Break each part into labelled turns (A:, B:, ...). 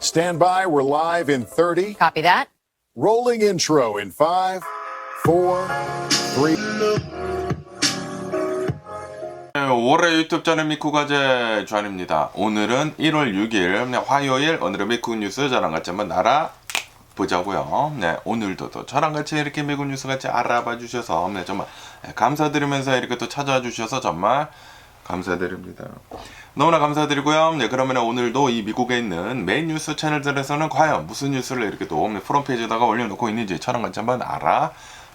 A: Stand by, we're live in 30.
B: Copy that.
A: Rolling intro in 5, 4, 3.
C: 올해 유튜브 저는 미쿠가제 주한입니다. 오늘은 1월 6일 화요일, 오늘은 미국 뉴스 저랑 같이 한번 알아보자고요. 네, 오늘도 또 저랑 같이 이렇게 미국 뉴스 같이 알아봐 주셔서 정말 감사드리면서 이렇게 또 찾아와 주셔서 정말 감사드립니다. 너무나 감사드리고요. 네, 그러면 오늘도 이 미국에 있는 메인 뉴스 채널들에서는 과연 무슨 뉴스를 이렇게 또 프론페이지에다가 올려놓고 있는지 저랑 같이 한번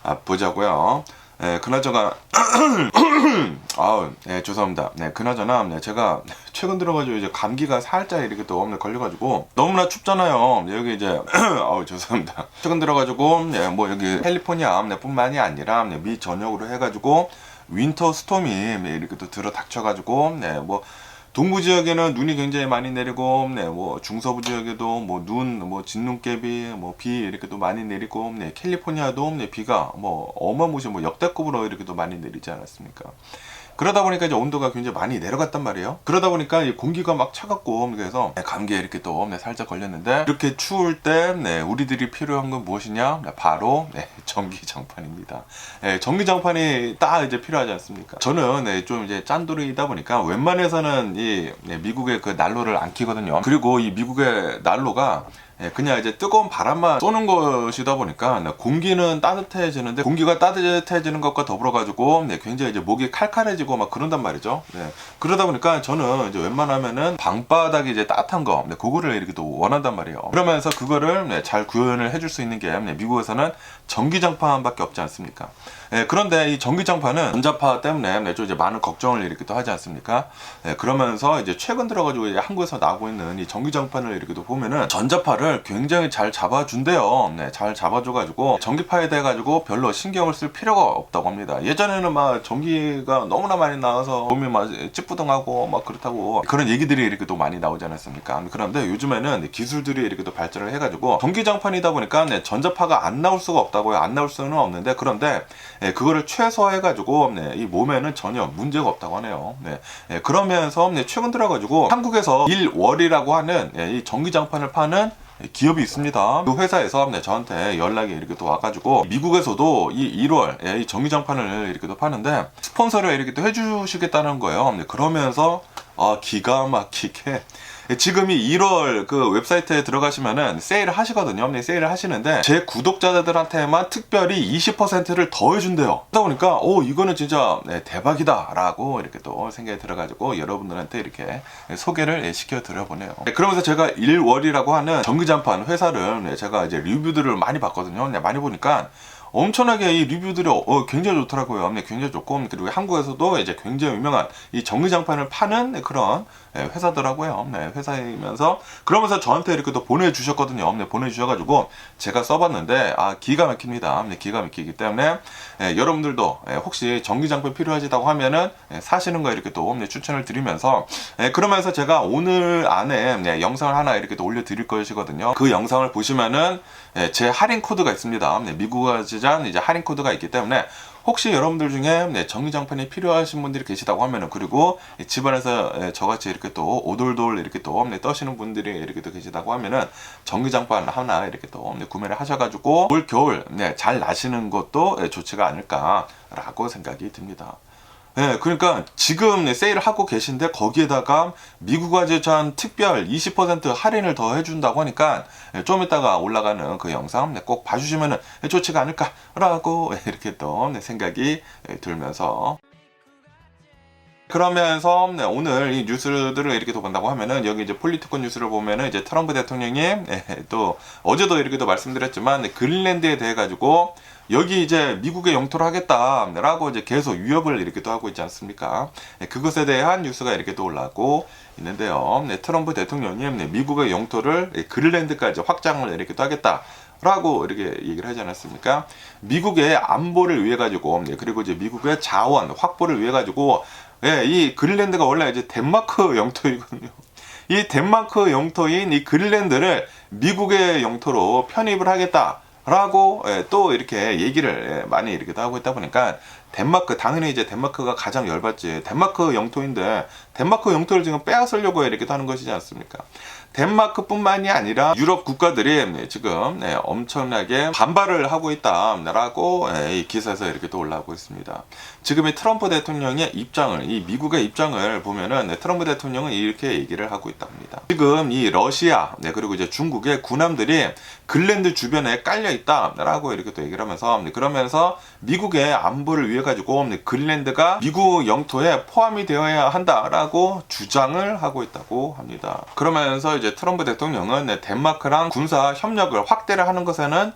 C: 알아보자고요. 네, 그나저나 네, 죄송합니다. 네, 그나저나 제가 최근 들어가지고 이제 감기가 살짝 이렇게 또 걸려가지고 너무나 춥잖아요. 여기 이제 죄송합니다. 최근 들어가지고 뭐 여기 캘리포니아 뿐만이 아니라 미 전역으로 해가지고 윈터 스톰이 이렇게 또 들어 닥쳐가지고 뭐 동부 지역에는 눈이 굉장히 많이 내리고 뭐 중서부 지역에도 뭐 눈, 뭐 진눈깨비, 뭐 비 이렇게 또 많이 내리고 캘리포니아도 비가 뭐 어마무시 뭐 역대급으로 이렇게 또 많이 내리지 않았습니까? 그러다 보니까 이제 온도가 굉장히 많이 내려갔단 말이에요. 그러다 보니까 이 공기가 막 차갑고 그래서 감기에 이렇게 또 살짝 걸렸는데, 이렇게 추울 때 우리들이 필요한 건 무엇이냐? 바로 전기장판입니다. 전기장판이 딱 이제 필요하지 않습니까? 저는 좀 이제 짠돌이다 보니까 웬만해서는 이 미국의 그 난로를 안 켜거든요. 그리고 이 미국의 난로가 그냥 이제 뜨거운 바람만 쏘는 것이다 보니까 공기는 따뜻해지는데, 공기가 따뜻해지는 것과 더불어 가지고 굉장히 이제 목이 칼칼해지고 막 그런단 말이죠. 그러다 보니까 저는 이제 웬만하면은 방바닥이 이제 따뜻한 거, 그거를 이렇게 또 원한단 말이에요. 그러면서 그거를 잘 구현을 해줄 수 있는 게 미국에서는 전기장판밖에 없지 않습니까? 그런데 이 전기장판은 전자파 때문에 좀 이제 많은 걱정을 이렇게 또 하지 않습니까? 그러면서 이제 최근 들어가지고 이제 한국에서 나오고 있는 이 전기장판을 이렇게 또 보면은 전자파를 굉장히 잘 잡아준대요. 잘 잡아줘가지고 전기파에 대해가지고 별로 신경을 쓸 필요가 없다고 합니다. 예전에는 막 전기가 너무나 많이 나와서 몸이 막 찌뿌둥하고 막 그렇다고 그런 얘기들이 이렇게 또 많이 나오지 않았습니까? 그런데 요즘에는 기술들이 이렇게 또 발전을 해가지고 전기장판이다 보니까 전자파가 안 나올 수가 없다고요. 안 나올 수는 없는데, 그런데 그거를 최소화해가지고 이 몸에는 전혀 문제가 없다고 하네요. 그러면서 최근 들어가지고 한국에서 1월이라고 하는 이 전기장판을 파는 기업이 있습니다. 그 회사에서 저한테 연락이 이렇게 또 와가지고 미국에서도 이 1월 이 전기장판을 이렇게 또 파는데 스폰서를 이렇게 또 해주시겠다는 거예요. 그러면서 기가 막히게 지금 이 1월 그 웹사이트에 들어가시면은 세일을 하시거든요. 세일을 하시는데 제 구독자들한테만 특별히 20%를 더 해준대요. 그러다 보니까 이거는 진짜 대박이다 라고 이렇게 또 생각이 들어가지고 여러분들한테 이렇게 소개를 시켜 드려보네요. 그러면서 제가 1월이라고 하는 전기장판 회사를 제가 이제 리뷰들을 많이 봤거든요. 많이 보니까 엄청나게 이 리뷰들이 굉장히 좋더라고요. 굉장히 좋고, 그리고 한국에서도 이제 굉장히 유명한 이 전기장판을 파는 그런 회사더라고요. 회사이면서 그러면서 저한테 이렇게 또 보내주셨거든요. 보내주셔가지고 제가 써봤는데 기가 막힙니다. 기가 막히기 때문에 여러분들도 혹시 전기장판 필요하시다고 하면은 사시는 거 이렇게 또 추천을 드리면서, 그러면서 제가 오늘 안에 영상을 하나 이렇게 또 올려드릴 것이거든요. 그 영상을 보시면은 제 할인 코드가 있습니다. 미국어 지장 이제 할인 코드가 있기 때문에 혹시 여러분들 중에 전기장판이 필요하신 분들이 계시다고 하면은, 그리고 집안에서 저같이 이렇게 또 오돌돌 이렇게 또 떠시는 분들이 이렇게 또 계시다고 하면은 전기장판 하나 이렇게 또 구매를 하셔가지고 올 겨울 잘 나시는 것도 좋지가 않을까라고 생각이 듭니다. 그러니까 지금 세일을 하고 계신데 거기에다가 미국화재전 특별 20% 할인을 더 해준다고 하니까 좀 이따가 올라가는 그 영상 꼭 봐주시면 좋지가 않을까라고 이렇게 또 생각이 들면서, 그러면서 오늘 이 뉴스들을 이렇게 또 본다고 하면은 여기 이제 폴리티코 뉴스를 보면은 이제 트럼프 대통령이 또 어제도 이렇게 또 말씀드렸지만 그린랜드에 대해 가지고 여기 이제 미국의 영토를 하겠다라고 이제 계속 위협을 이렇게 또 하고 있지 않습니까? 그것에 대한 뉴스가 이렇게 또 올라오고 있는데요. 트럼프 대통령이 미국의 영토를 그린랜드까지 확장을 이렇게 또 하겠다 라고 이렇게 얘기를 하지 않았습니까? 미국의 안보를 위해 가지고, 그리고 이제 미국의 자원 확보를 위해 가지고, 이 그린랜드가 원래 이제 덴마크 영토이거든요. 이 덴마크 영토인 이 그린랜드를 미국의 영토로 편입을 하겠다 라고 또 이렇게 얘기를 많이 이렇게 하고 있다 보니까, 덴마크, 당연히 이제 덴마크가 가장 열받지. 덴마크 영토인데 덴마크 영토를 지금 빼앗으려고 이렇게 하는 것이지 않습니까? 덴마크뿐만이 아니라 유럽 국가들이 지금 엄청나게 반발을 하고 있다라고 이 기사에서 이렇게 또 올라오고 있습니다. 지금 이 트럼프 대통령의 입장을, 이 미국의 입장을 보면은 트럼프 대통령은 이렇게 얘기를 하고 있다고 합니다. 지금 이 러시아 그리고 이제 중국의 군함들이 그린랜드 주변에 깔려 있다라고 이렇게 또 얘기를 하면서, 그러면서 미국의 안보를 위해 가지고 그린랜드가 미국 영토에 포함이 되어야 한다라고 주장을 하고 있다고 합니다. 그러면서 이제 트럼프 대통령은 덴마크랑 군사 협력을 확대를 하는 것에는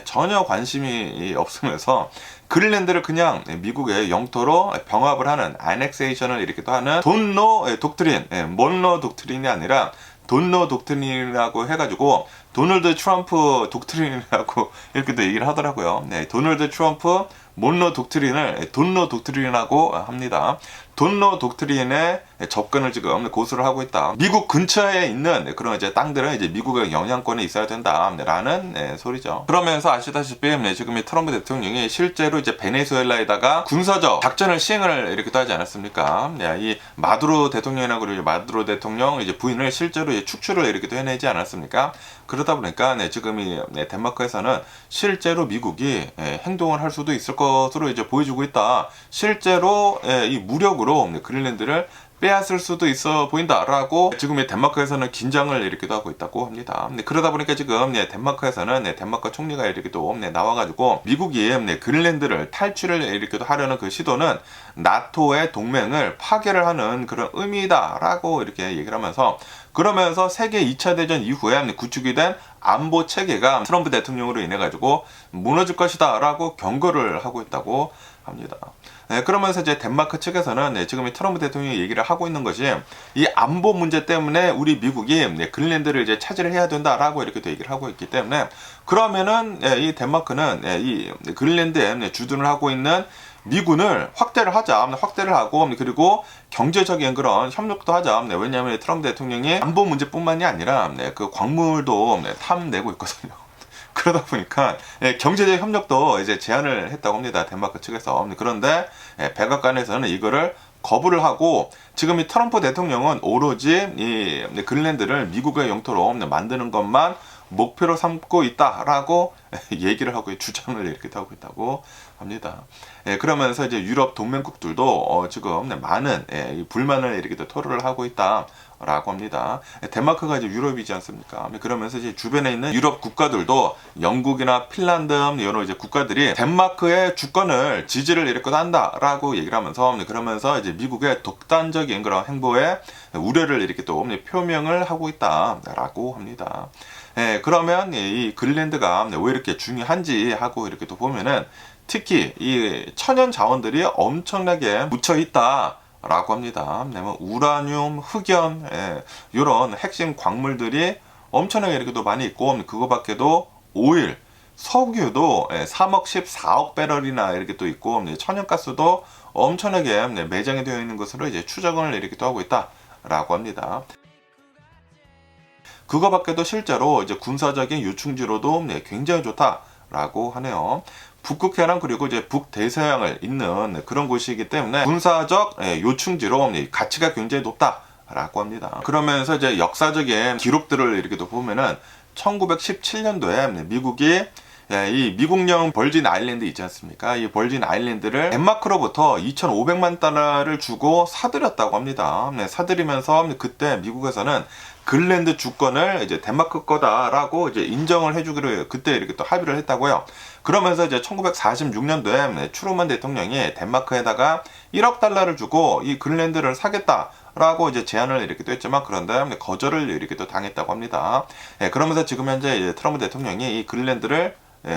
C: 전혀 관심이 없으면서 그린랜드를 그냥 미국의 영토로 병합을 하는 아넥세이션을 이렇게 또 하는 돈노 독트린, 먼로 독트린이 아니라 돈노 독트린이라고 해가지고 도널드 트럼프 독트린이라고 이렇게 또 얘기를 하더라고요. 도널드 트럼프 먼로 독트린을 돈노 독트린이라고 합니다. 돈노 독트린에 접근을 지금 고수를 하고 있다. 미국 근처에 있는 그런 이제 땅들은 이제 미국의 영향권에 있어야 된다라는 소리죠. 그러면서 아시다시피 지금 이 트럼프 대통령이 실제로 이제 베네수엘라에다가 군사적 작전을 시행을 이렇게 또 하지 않았습니까? 이 마두로 대통령이나 그리고 마두로 대통령 이제 부인을 실제로 이제 축출을 이렇게 또 해내지 않았습니까? 그러다 보니까 지금 이 덴마크에서는 실제로 미국이 행동을 할 수도 있을 것으로 이제 보여주고 있다. 실제로 이 무력으로 그린랜드를 빼앗을 수도 있어 보인다라고 지금 덴마크에서는 긴장을 일으키기도 하고 있다고 합니다. 그러다 보니까 지금 덴마크에서는 덴마크 총리가 이렇게 또 나와가지고 미국이 그린랜드를 탈출을 이렇게 하려는 그 시도는 나토의 동맹을 파괴를 하는 그런 의미다라고 이렇게 얘기를 하면서, 그러면서 세계 2차 대전 이후에 구축이 된 안보 체계가 트럼프 대통령으로 인해 가지고 무너질 것이다 라고 경고를 하고 있다고 합니다. 그러면서 이제 덴마크 측에서는 지금 이 트럼프 대통령이 얘기를 하고 있는 것이 이 안보 문제 때문에 우리 미국이 그린랜드를 이제 차지를 해야 된다라고 이렇게 또 얘기를 하고 있기 때문에, 그러면은 이 덴마크는 이 그린랜드에 주둔을 하고 있는 미군을 확대를 하고, 그리고 경제적인 그런 협력도 하자. 왜냐하면 트럼프 대통령이 안보 문제뿐만이 아니라 그 광물도 탐내고 있거든요. 그러다 보니까 경제적 협력도 이제 제안을 했다고 합니다. 덴마크 측에서. 그런데 백악관에서는 이거를 거부를 하고, 지금 이 트럼프 대통령은 오로지 이 그린랜드를 미국의 영토로 만드는 것만 목표로 삼고 있다라고 얘기를 하고 주장을 이렇게 하고 있다고 합니다. 그러면서 이제 유럽 동맹국들도 지금 많은 불만을 이렇게 토로를 하고 있다라고 합니다. 덴마크가 이제 유럽이지 않습니까? 그러면서 이제 주변에 있는 유럽 국가들도 영국이나 핀란드 이런 이제 국가들이 덴마크의 주권을 지지를 이렇게 한다라고 얘기를 하면서, 그러면서 이제 미국의 독단적인 그런 행보에 우려를 이렇게 또 표명을 하고 있다라고 합니다. 그러면 이 그린랜드가 왜 이렇게 중요한지 하고 이렇게 또 보면은, 특히 이 천연 자원들이 엄청나게 묻혀 있다라고 합니다. 우라늄, 흑연, 이런 핵심 광물들이 엄청나게 이렇게 또 많이 있고, 그거밖에도 오일, 석유도 3억 14억 배럴이나 이렇게 또 있고, 천연가스도 엄청나게 매장이 되어 있는 것으로 이제 추정을 이렇게 또 하고 있다라고 합니다. 그거밖에도 실제로 이제 군사적인 요충지로도 굉장히 좋다라고 하네요. 북극해랑 그리고 이제 북대서양을 잇는 그런 곳이기 때문에 군사적 요충지로 가치가 굉장히 높다라고 합니다. 그러면서 이제 역사적인 기록들을 이렇게 또 보면은 1917년도에 미국이 이 미국령 벌진 아일랜드 있지 않습니까? 이 벌진 아일랜드를 덴마크로부터 2,500만 달러를 주고 사들였다고 합니다. 사들이면서 그때 미국에서는 그린랜드 주권을 이제 덴마크 거다라고 이제 인정을 해주기로 그때 이렇게 또 합의를 했다고요. 그러면서 이제 1946년도에 트루먼 대통령이 덴마크에다가 1억 달러를 주고 이 그린랜드를 사겠다라고 이제 제안을 이렇게 또 했지만, 그런데 거절을 이렇게 또 당했다고 합니다. 그러면서 지금 현재 이제 트럼프 대통령이 이 그린랜드를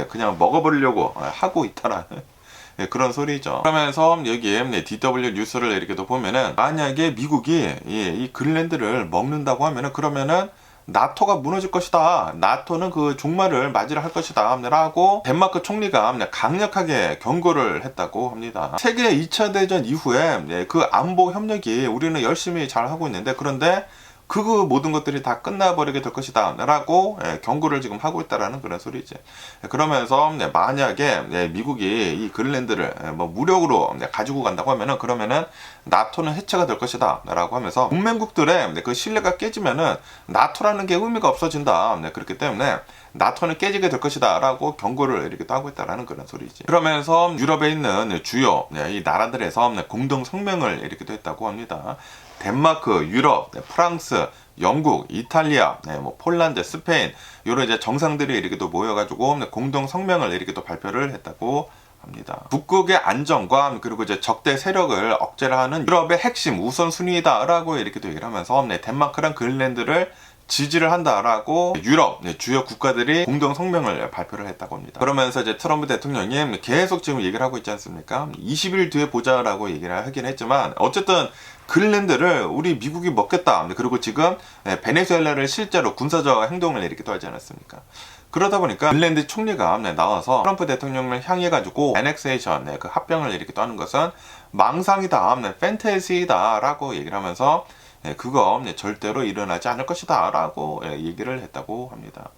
C: 그냥 먹어버리려고 하고 있다라는 그런 소리죠. 그러면서 여기에 DW 뉴스를 이렇게 또 보면은, 만약에 미국이 이 그린랜드를 먹는다고 하면은, 그러면은 나토가 무너질 것이다. 나토는 그 종말을 맞이를 할 것이다. 라고 덴마크 총리가 강력하게 경고를 했다고 합니다. 세계 2차 대전 이후에 그 안보 협력이 우리는 열심히 잘 하고 있는데, 그런데 그 모든 것들이 다 끝나버리게 될 것이다 라고 경고를 지금 하고 있다라는 그런 소리지. 그러면서 만약에 미국이 이 그린란드를 뭐 무력으로 가지고 간다고 하면은, 그러면은 나토는 해체가 될 것이다 라고 하면서 동맹국들의 그 신뢰가 깨지면은 나토라는 게 의미가 없어진다. 그렇기 때문에 나토는 깨지게 될 것이다 라고 경고를 이렇게 또 하고 있다라는 그런 소리지. 그러면서 유럽에 있는 주요 이 나라들에서 공동 성명을 이렇게 또 했다고 합니다. 덴마크, 유럽, 프랑스, 영국, 이탈리아, 뭐 폴란드, 스페인 이런 이제 정상들이 이렇게 또 모여가지고 공동 성명을 이렇게 또 발표를 했다고 합니다. 북극의 안정과 그리고 이제 적대 세력을 억제를 하는 유럽의 핵심 우선순위다라고 이렇게 또 얘기를 하면서 덴마크랑 그린란드를 지지를 한다라고 유럽 주요 국가들이 공동 성명을 발표를 했다고 합니다. 그러면서 이제 트럼프 대통령이 계속 지금 얘기를 하고 있지 않습니까? 20일 뒤에 보자라고 얘기를 하긴 했지만 어쨌든 그린란드를 우리 미국이 먹겠다. 그리고 지금 베네수엘라를 실제로 군사적 행동을 이렇게 또 하지 않았습니까? 그러다 보니까 그린란드 총리가 나와서 트럼프 대통령을 향해 가지고 애넥세이션 그 합병을 이렇게 또 하는 것은 망상이다, 팬테시다 라고 얘기를 하면서 그거 절대로 일어나지 않을 것이다 라고 얘기를 했다고 합니다.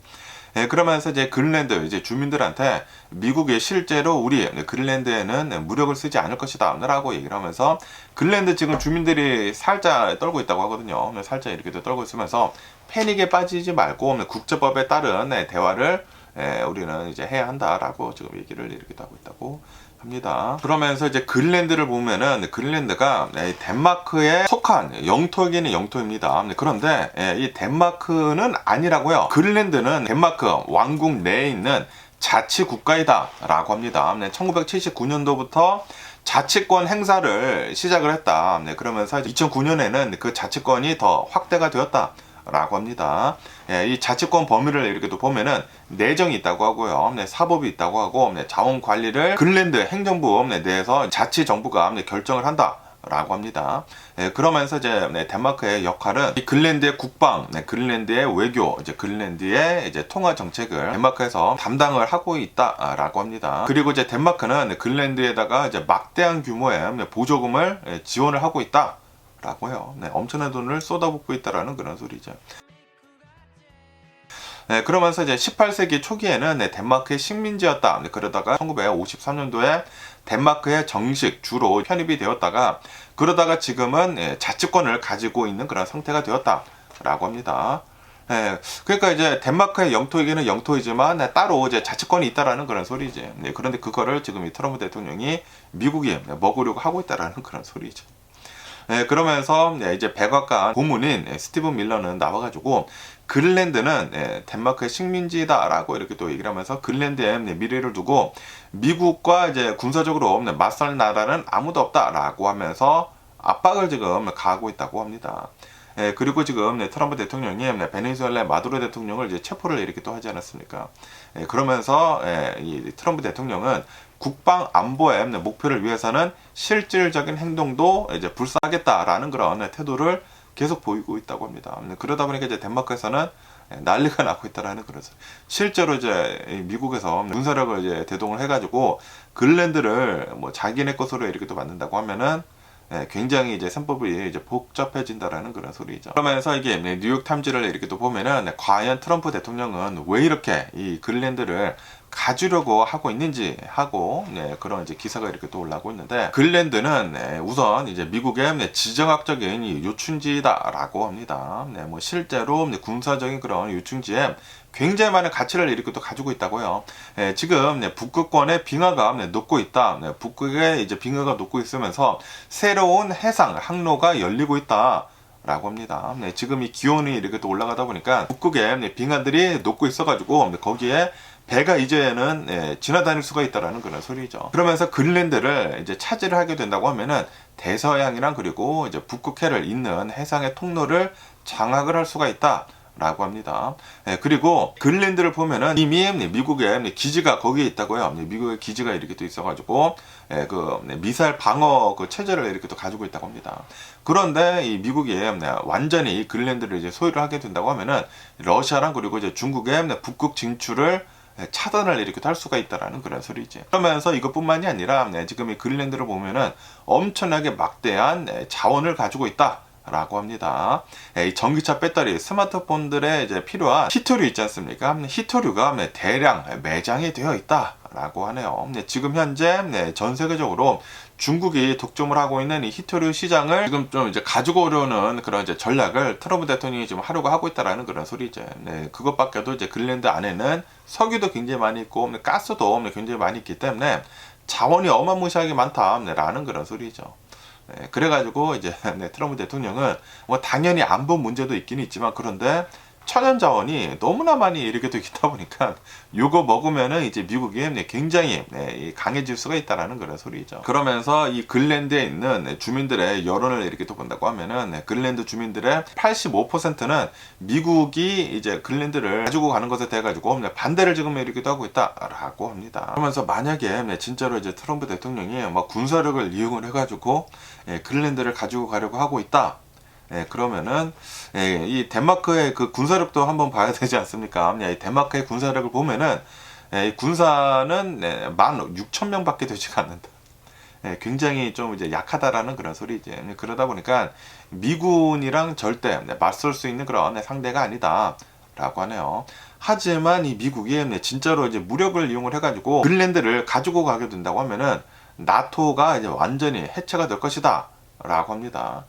C: 그러면서 이제 그린란드 이제 주민들한테 미국이 실제로 우리 그린란드에는 무력을 쓰지 않을 것이다 라고 얘기를 하면서, 그린란드 지금 주민들이 살짝 떨고 있다고 하거든요. 살짝 이렇게 떨고 있으면서 패닉에 빠지지 말고 국제법에 따른 대화를 우리는 이제 해야 한다라고 지금 얘기를 이렇게 하고 있다고 합니다. 그러면서 이제 그린란드를 보면은 그린란드가 덴마크에 속한 영토이기는 영토입니다. 그런데 이 덴마크는 아니라고요. 그린란드는 덴마크 왕국 내에 있는 자치 국가이다 라고 합니다. 1979년도부터 자치권 행사를 시작을 했다. 그러면서 2009년에는 그 자치권이 더 확대가 되었다 라고 합니다. 이 자치권 범위를 이렇게 또 보면은 내정이 있다고 하고요. 사법이 있다고 하고 자원 관리를 그린란드 행정부 내에서 자치 정부가 결정을 한다 라고 합니다. 그러면서 이제 덴마크의 역할은 이 그린란드의 국방, 그린란드의 외교, 이제 그린란드의 이제 통화 정책을 덴마크에서 담당을 하고 있다라고 합니다. 그리고 이제 덴마크는 그린란드에다가 이제 막대한 규모의 보조금을 지원을 하고 있다. 라고 해요. 엄청난 돈을 쏟아붓고 있다라는 그런 소리죠. 그러면서 이제 18세기 초기에는 덴마크의 식민지였다. 그러다가 1953년도에 덴마크의 정식 주로 편입이 되었다가, 그러다가 지금은 자치권을 가지고 있는 그런 상태가 되었다라고 합니다. 그러니까 이제 덴마크의 영토이기는 영토이지만 따로 이제 자치권이 있다라는 그런 소리지. 그런데 그거를 지금 이 트럼프 대통령이 미국이 먹으려고 하고 있다라는 그런 소리죠. 그러면서 이제 백악관 고문인 스티븐 밀러는 나와가지고 그린란드는 덴마크의 식민지다라고 이렇게 또 얘기를 하면서 그린란드의 미래를 두고 미국과 이제 군사적으로 맞설 나라는 아무도 없다라고 하면서 압박을 지금 가하고 있다고 합니다. 그리고 지금 트럼프 대통령이 베네수엘라 마두로 대통령을 이제 체포를 이렇게 또 하지 않았습니까? 그러면서 이 트럼프 대통령은 국방 안보의 목표를 위해서는 실질적인 행동도 이제 불사하겠다라는 그런 태도를 계속 보이고 있다고 합니다. 그러다 보니까 이제 덴마크에서는 난리가 나고 있다라는 그런, 실제로 이제 미국에서 군사력을 이제 대동을 해가지고 그린란드를 뭐 자기네 것으로 이렇게 또 만든다고 하면은 굉장히 이제 셈법이 이제 복잡해진다라는 그런 소리죠. 그러면서 이게 뉴욕 타임즈를 이렇게 또 보면은 과연 트럼프 대통령은 왜 이렇게 이 그린란드를 가주려고 하고 있는지 하고 그런 이제 기사가 이렇게 또 올라오고 있는데, 그린란드는 우선 이제 미국의 지정학적인 요충지다라고 합니다. 뭐 실제로 군사적인 그런 요충지에 굉장히 많은 가치를 이렇게 또 가지고 있다고요. 지금 북극권의 빙하가 녹고 있다. 북극에 이제 빙하가 녹고 있으면서 새로운 해상 항로가 열리고 있다. 라고 합니다. 지금 이 기온이 이렇게 또 올라가다 보니까 북극에 빙하들이 녹고 있어가지고 거기에 배가 이제는 지나다닐 수가 있다라는 그런 소리죠. 그러면서 그린란드를 이제 차지를 하게 된다고 하면은 대서양이랑 그리고 이제 북극해를 잇는 해상의 통로를 장악을 할 수가 있다. 라고 합니다. 그리고 그린란드를 보면은 이미 미국의 기지가 거기에 있다고요. 미국의 기지가 이렇게 또 있어가지고 그 미사일 방어 그 체제를 이렇게 또 가지고 있다고 합니다. 그런데 이 미국이 완전히 이 그린란드를 이제 소유를 하게 된다고 하면은 러시아랑 그리고 이제 중국의 북극 진출을 차단을 이렇게 할 수가 있다라는 그런 소리지. 그러면서 이것뿐만이 아니라 지금 이 그린란드를 보면은 엄청나게 막대한 자원을 가지고 있다. 라고 합니다. 이 전기차 배터리, 스마트폰들에 이제 필요한 히토류 있지 않습니까? 히토류가 대량 매장이 되어 있다 라고 하네요. 지금 현재 전 세계적으로 중국이 독점을 하고 있는 이 히토류 시장을 지금 좀 이제 가지고 오려는 그런 이제 전략을 트럼프 대통령이 지금 하려고 하고 있다라는 그런 소리죠. 그것밖에도 이제 그린랜드 안에는 석유도 굉장히 많이 있고 가스도 굉장히 많이 있기 때문에 자원이 어마무시하게 많다라는 그런 소리죠. 그래가지고 이제 트럼프 대통령은 뭐 당연히 안보 문제도 있긴 있지만 그런데 천연 자원이 너무나 많이 이렇게 되다 보니까 요거 먹으면은 이제 미국이 굉장히 강해질 수가 있다라는 그런 소리죠. 그러면서 이 그린랜드에 있는 주민들의 여론을 이렇게 또 본다고 하면은 그린랜드 주민들의 85%는 미국이 이제 그린랜드를 가지고 가는 것에 대해 가지고 반대를 지금 이렇게도 하고 있다라고 합니다. 그러면서 만약에 진짜로 이제 트럼프 대통령이 막 군사력을 이용을 해가지고 그린랜드를 가지고 가려고 하고 있다. 그러면은 이 덴마크의 그 군사력도 한번 봐야 되지 않습니까? 이 덴마크의 군사력을 보면은 이 군사는 16,000명밖에 되지가 않는다. 굉장히 좀 이제 약하다라는 그런 소리지. 그러다 보니까 미군이랑 절대 맞설 수 있는 그런 상대가 아니다라고 하네요. 하지만 이 미국이 진짜로 이제 무력을 이용을 해가지고 그린랜드를 가지고 가게 된다고 하면은 나토가 이제 완전히 해체가 될 것이다. 라고 합니다.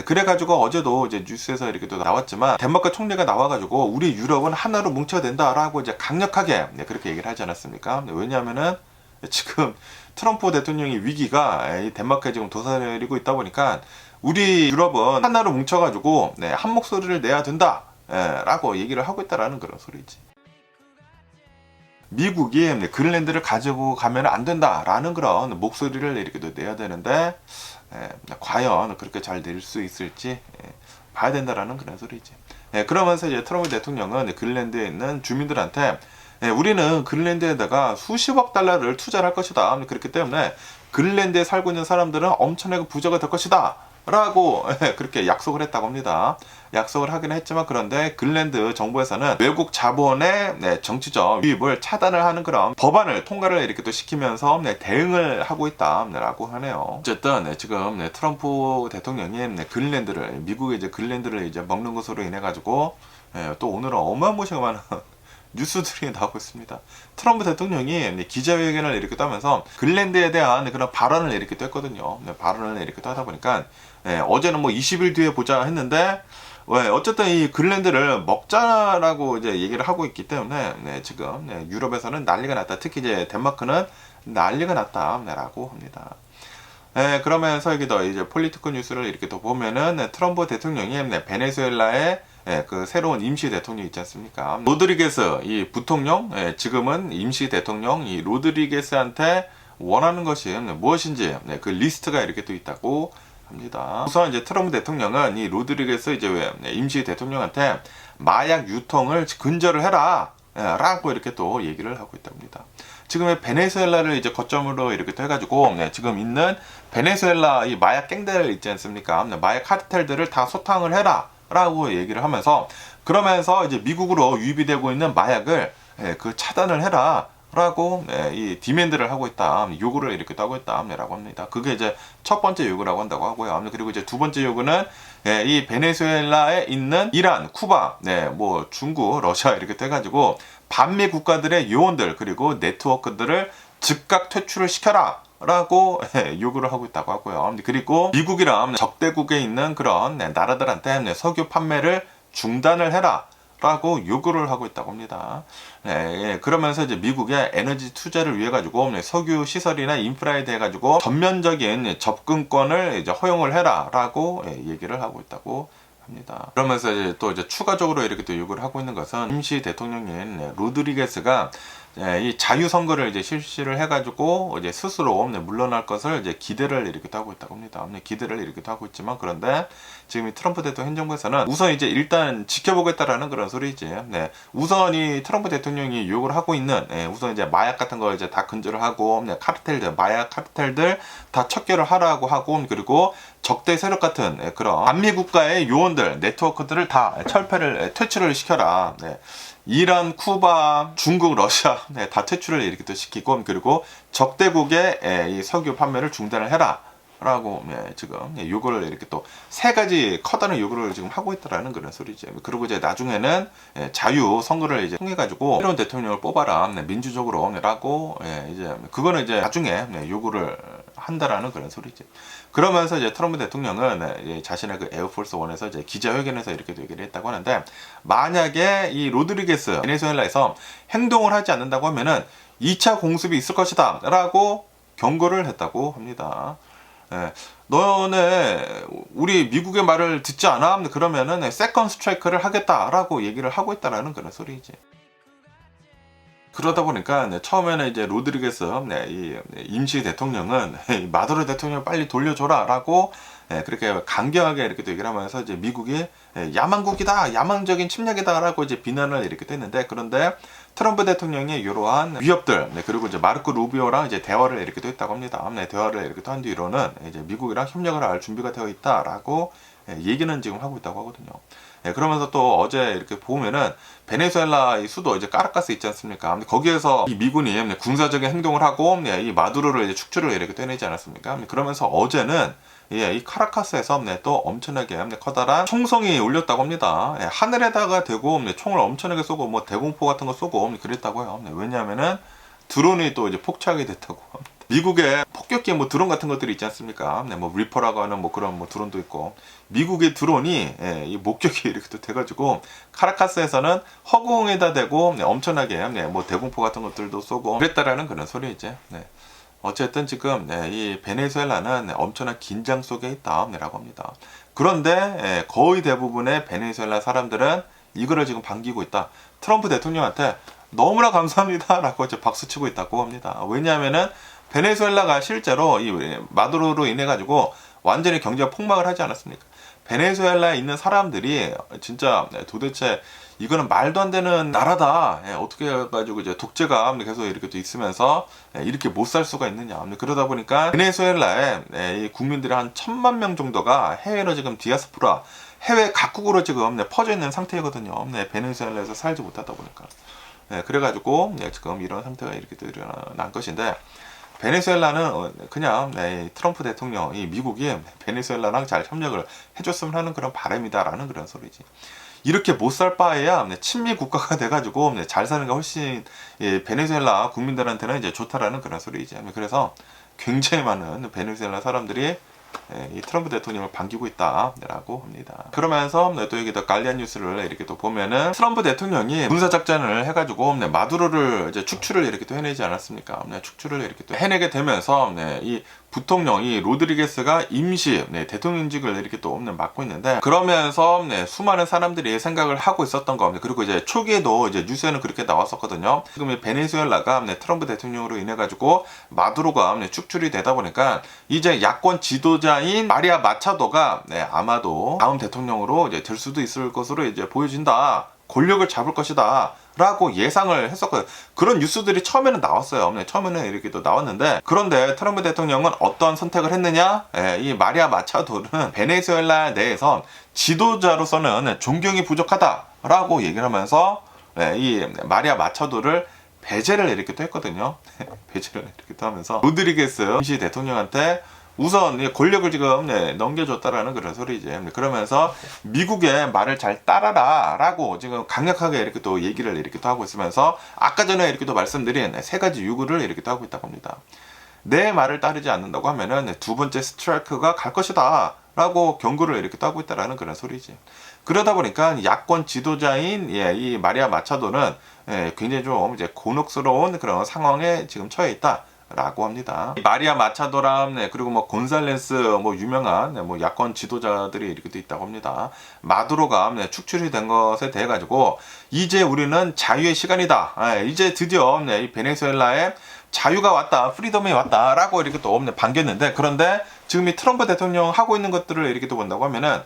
C: 그래가지고 어제도 이제 뉴스에서 이렇게 또 나왔지만 덴마크 총리가 나와가지고 우리 유럽은 하나로 뭉쳐야 된다라고 이제 강력하게 그렇게 얘기를 하지 않았습니까? 왜냐하면은 지금 트럼프 대통령의 위기가 이 덴마크에 지금 도사리고 있다 보니까 우리 유럽은 하나로 뭉쳐가지고 한 목소리를 내야 된다 라고 얘기를 하고 있다라는 그런 소리지. 미국이 그린랜드를 가지고 가면 안 된다라는 그런 목소리를 이렇게 내야 되는데 과연 그렇게 잘 낼 수 있을지 봐야 된다라는 그런 소리지. 그러면서 이제 트럼프 대통령은 그린랜드에 있는 주민들한테 우리는 그린랜드에다가 수십억 달러를 투자를 할 것이다. 그렇기 때문에 그린랜드에 살고 있는 사람들은 엄청나게 부자가 될 것이다. 라고 그렇게 약속을 했다고 합니다. 약속을 하긴 했지만 그런데 그린랜드 정부에서는 외국 자본의 정치적 유입을 차단을 하는 그런 법안을 통과를 이렇게 또 시키면서 대응을 하고 있다라고 하네요. 어쨌든 지금 트럼프 대통령이 그린랜드를 미국의 이제 그린랜드를 이제 먹는 것으로 인해 가지고 또 오늘은 어마무시하게 많은 뉴스들이 나오고 있습니다. 트럼프 대통령이 기자회견을 이렇게 하면서 그린랜드에 대한 그런 발언을 이렇게 또 했거든요. 발언을 이렇게 또 하다 보니까 어제는 뭐 20일 뒤에 보자 했는데 어쨌든 이 그린랜드를 먹자라고 이제 얘기를 하고 있기 때문에 지금 유럽에서는 난리가 났다. 특히 이제 덴마크는 난리가 났다라고 합니다. 그러면서 여기도 이제 폴리티코 뉴스를 이렇게 또 보면은 트럼프 대통령이 베네수엘라의 그 새로운 임시 대통령 있지 않습니까? 로드리게스 이 부통령 지금은 임시 대통령 이 로드리게스한테 원하는 것이 무엇인지 그 리스트가 이렇게 또 있다고 합니다. 우선 이제 트럼프 대통령은 이 로드리게스 이제 임시 대통령한테 마약 유통을 근절을 해라 라고 이렇게 또 얘기를 하고 있다고 합니다. 지금의 베네수엘라를 이제 거점으로 이렇게 또 해가지고 지금 있는 베네수엘라 이 마약 갱들 있지 않습니까? 마약 카르텔들을 다 소탕을 해라 라고 얘기를 하면서 그러면서 이제 미국으로 유입이 되고 있는 마약을 그 차단을 해라 라고 이 디맨드를 하고 있다. 요구를 이렇게 하고 있다 라고 합니다. 그게 이제 첫 번째 요구라고 한다고 하고요. 그리고 이제 두 번째 요구는 이 베네수엘라에 있는 이란, 쿠바, 뭐 중국, 러시아 이렇게 해가지고 반미 국가들의 요원들 그리고 네트워크들을 즉각 퇴출을 시켜라 라고 요구를 하고 있다고 하고요. 그리고 미국이랑 적대국에 있는 그런 나라들한테 석유 판매를 중단을 해라 라고 요구를 하고 있다고 합니다. 그러면서 이제 미국의 에너지 투자를 위해 가지고 석유 시설이나 인프라에 대해 가지고 전면적인 접근권을 이제 허용을 해라 라고 얘기를 하고 있다고 합니다. 그러면서 이제 또 이제 추가적으로 이렇게 또 요구를 하고 있는 것은 임시 대통령인 로드리게스가 이 자유선거를 이제 실시를 해가지고 이제 스스로 물러날 것을 이제 기대를 이렇게 하고 있다고 합니다. 기대를 이렇게 하고 있지만 그런데 지금 이 트럼프 대통령 행정부에서는 우선 이제 일단 지켜보겠다라는 그런 소리지. 우선 이 트럼프 대통령이 요구를 하고 있는 우선 이제 마약 같은 거 이제 다 근절을 하고 카르텔들 마약 카르텔들 다 척결을 하라고 하고 그리고 적대 세력 같은 그런 반미 국가의 요원들 네트워크들을 다 퇴출을 시켜라. 이란, 쿠바, 중국, 러시아 다 퇴출을 이렇게 또 시키고 그리고 적대국의 이 석유 판매를 중단을 해라 라고 지금 요구를 이렇게 또 세 가지 커다란 요구를 지금 하고 있다라는 그런 소리죠. 그리고 이제 나중에는 자유 선거를 이제 통해 가지고 새로운 대통령을 뽑아라 민주적으로라고 이제 그거는 이제 나중에 요구를 한다라는 그런 소리죠. 그러면서 이제 트럼프 대통령은 자신의 그 에어포스 원에서 이제 기자회견에서 이렇게 얘기를 했다고 하는데, 만약에 이 로드리게스 베네수엘라에서 행동을 하지 않는다고 하면은 2차 공습이 있을 것이다 라고 경고를 했다고 합니다. 너네 우리 미국의 말을 듣지 않아? 그러면은 세컨 스트라이크를 하겠다라고 얘기를 하고 있다라는 그런 소리지. 그러다 보니까 처음에는 이제 로드리게스 이 임시 대통령은 마두로 대통령 빨리 돌려줘라라고 그렇게 강경하게 이렇게 얘기를 하면서 이제 미국이 야만국이다, 야만적인 침략이다라고 이제 비난을 이렇게 했는데, 그런데 트럼프 대통령이 이러한 위협들 그리고 이제 마르코 루비오랑 이제 대화를 이렇게 또 했다고 합니다. 대화를 이렇게 한 뒤로는 이제 미국이랑 협력을 할 준비가 되어 있다라고 얘기는 지금 하고 있다고 하거든요. 그러면서 또 어제 이렇게 보면은 베네수엘라 이 수도 이제 까라카스 있지 않습니까? 거기에서 이 미군이 군사적인 행동을 하고 이 마두로를 이제 축출을 이렇게 떼내지 않았습니까? 그러면서 어제는 이 카라카스에서 또 엄청나게 커다란 총성이 울렸다고 합니다. 하늘에다가 대고 총을 엄청나게 쏘고 뭐 대공포 같은 거 쏘고 그랬다고 해요. 왜냐하면은 드론이 또 이제 폭착이 됐다고 합니다. 미국의 폭격기 뭐 드론 같은 것들이 있지 않습니까? 뭐 리퍼라고 하는 뭐 그런 뭐 드론도 있고, 미국의 드론이 이 목격이 이렇게 또 돼가지고 카라카스에서는 허공에다 대고 엄청나게 뭐 대공포 같은 것들도 쏘고 그랬다라는 그런 소리이지. 어쨌든 지금 이 베네수엘라는 엄청난 긴장 속에 있다라고 합니다. 그런데 거의 대부분의 베네수엘라 사람들은 이거를 지금 반기고 있다. 트럼프 대통령한테 너무나 감사합니다 라고 이제 박수치고 있다고 합니다. 왜냐하면은 베네수엘라가 실제로 이 마두로로 인해 가지고 완전히 경제가 폭락을 하지 않았습니까? 베네수엘라에 있는 사람들이 진짜 도대체 이거는 말도 안 되는 나라다. 어떻게 해가지고 이제 독재가 계속 이렇게 또 있으면서 이렇게 못 살 수가 있느냐. 그러다 보니까 베네수엘라에 이 국민들이 한 1,000만 명 정도가 해외로 지금 디아스포라, 해외 각국으로 지금 퍼져 있는 상태거든요. 베네수엘라에서 살지 못하다 보니까. 그래가지고 지금 이런 상태가 이렇게 또 일어난 것인데, 베네수엘라는 그냥 트럼프 대통령, 이 미국이 베네수엘라랑 잘 협력을 해줬으면 하는 그런 바람이다라는 그런 소리지. 이렇게 못 살 바에야 친미 국가가 돼가지고 잘 사는 게 훨씬 베네수엘라 국민들한테는 이제 좋다라는 그런 소리지. 그래서 굉장히 많은 베네수엘라 사람들이 이 트럼프 대통령을 반기고 있다라고 합니다. 그러면서 또 여기다 갈리안 뉴스를 이렇게 또 보면은 트럼프 대통령이 군사작전을 해가지고 마두로를 이제 축출을 이렇게 또 해내지 않았습니까? 축출을 이렇게 또 해내게 되면서 이 부통령 이 로드리게스가 임시 대통령직을 이렇게 또 맡고 있는데, 그러면서 수많은 사람들이 생각을 하고 있었던 겁니다. 그리고 이제 초기에도 이제 뉴스에는 그렇게 나왔었거든요. 지금 베네수엘라가 트럼프 대통령으로 인해 가지고 마두로가 축출이 되다 보니까 이제 야권 지도자인 마리아 마차도가 아마도 다음 대통령으로 이제 될 수도 있을 것으로 이제 보여진다. 권력을 잡을 것이다 라고 예상을 했었거든요. 그런 뉴스들이 처음에는 나왔어요. 처음에는 이렇게 또 나왔는데, 그런데 트럼프 대통령은 어떤 선택을 했느냐? 이 마리아 마차도는 베네수엘라 내에서 지도자로서는 존경이 부족하다 라고 얘기를 하면서 이 마리아 마차도를 배제를 이렇게 또 했거든요. 배제를 이렇게 또 하면서 로드리게스 임시 대통령한테 우선 권력을 지금 넘겨줬다라는 그런 소리지. 그러면서 미국의 말을 잘 따라라 라고 지금 강력하게 이렇게 또 얘기를 이렇게 또 하고 있으면서, 아까 전에 이렇게 또 말씀드린 세 가지 요구를 이렇게 또 하고 있다고 합니다. 내 말을 따르지 않는다고 하면은 두 번째 스트라이크가 갈 것이다 라고 경고를 이렇게 또 하고 있다라는 그런 소리지. 그러다 보니까 야권 지도자인 이 마리아 마차도는 굉장히 좀 이제 곤혹스러운 그런 상황에 지금 처해 있다 라고 합니다. 마리아 마차도람 그리고 뭐 곤살레스 뭐 유명한 뭐 야권 지도자들이 이렇게 또 있다고 합니다. 마두로가 축출이 된 것에 대해 가지고 이제 우리는 자유의 시간이다. 이제 드디어 이 베네수엘라에 자유가 왔다, 프리덤이 왔다 라고 이렇게 또 반겼는데, 그런데 지금 이 트럼프 대통령 하고 있는 것들을 이렇게 또 본다고 하면은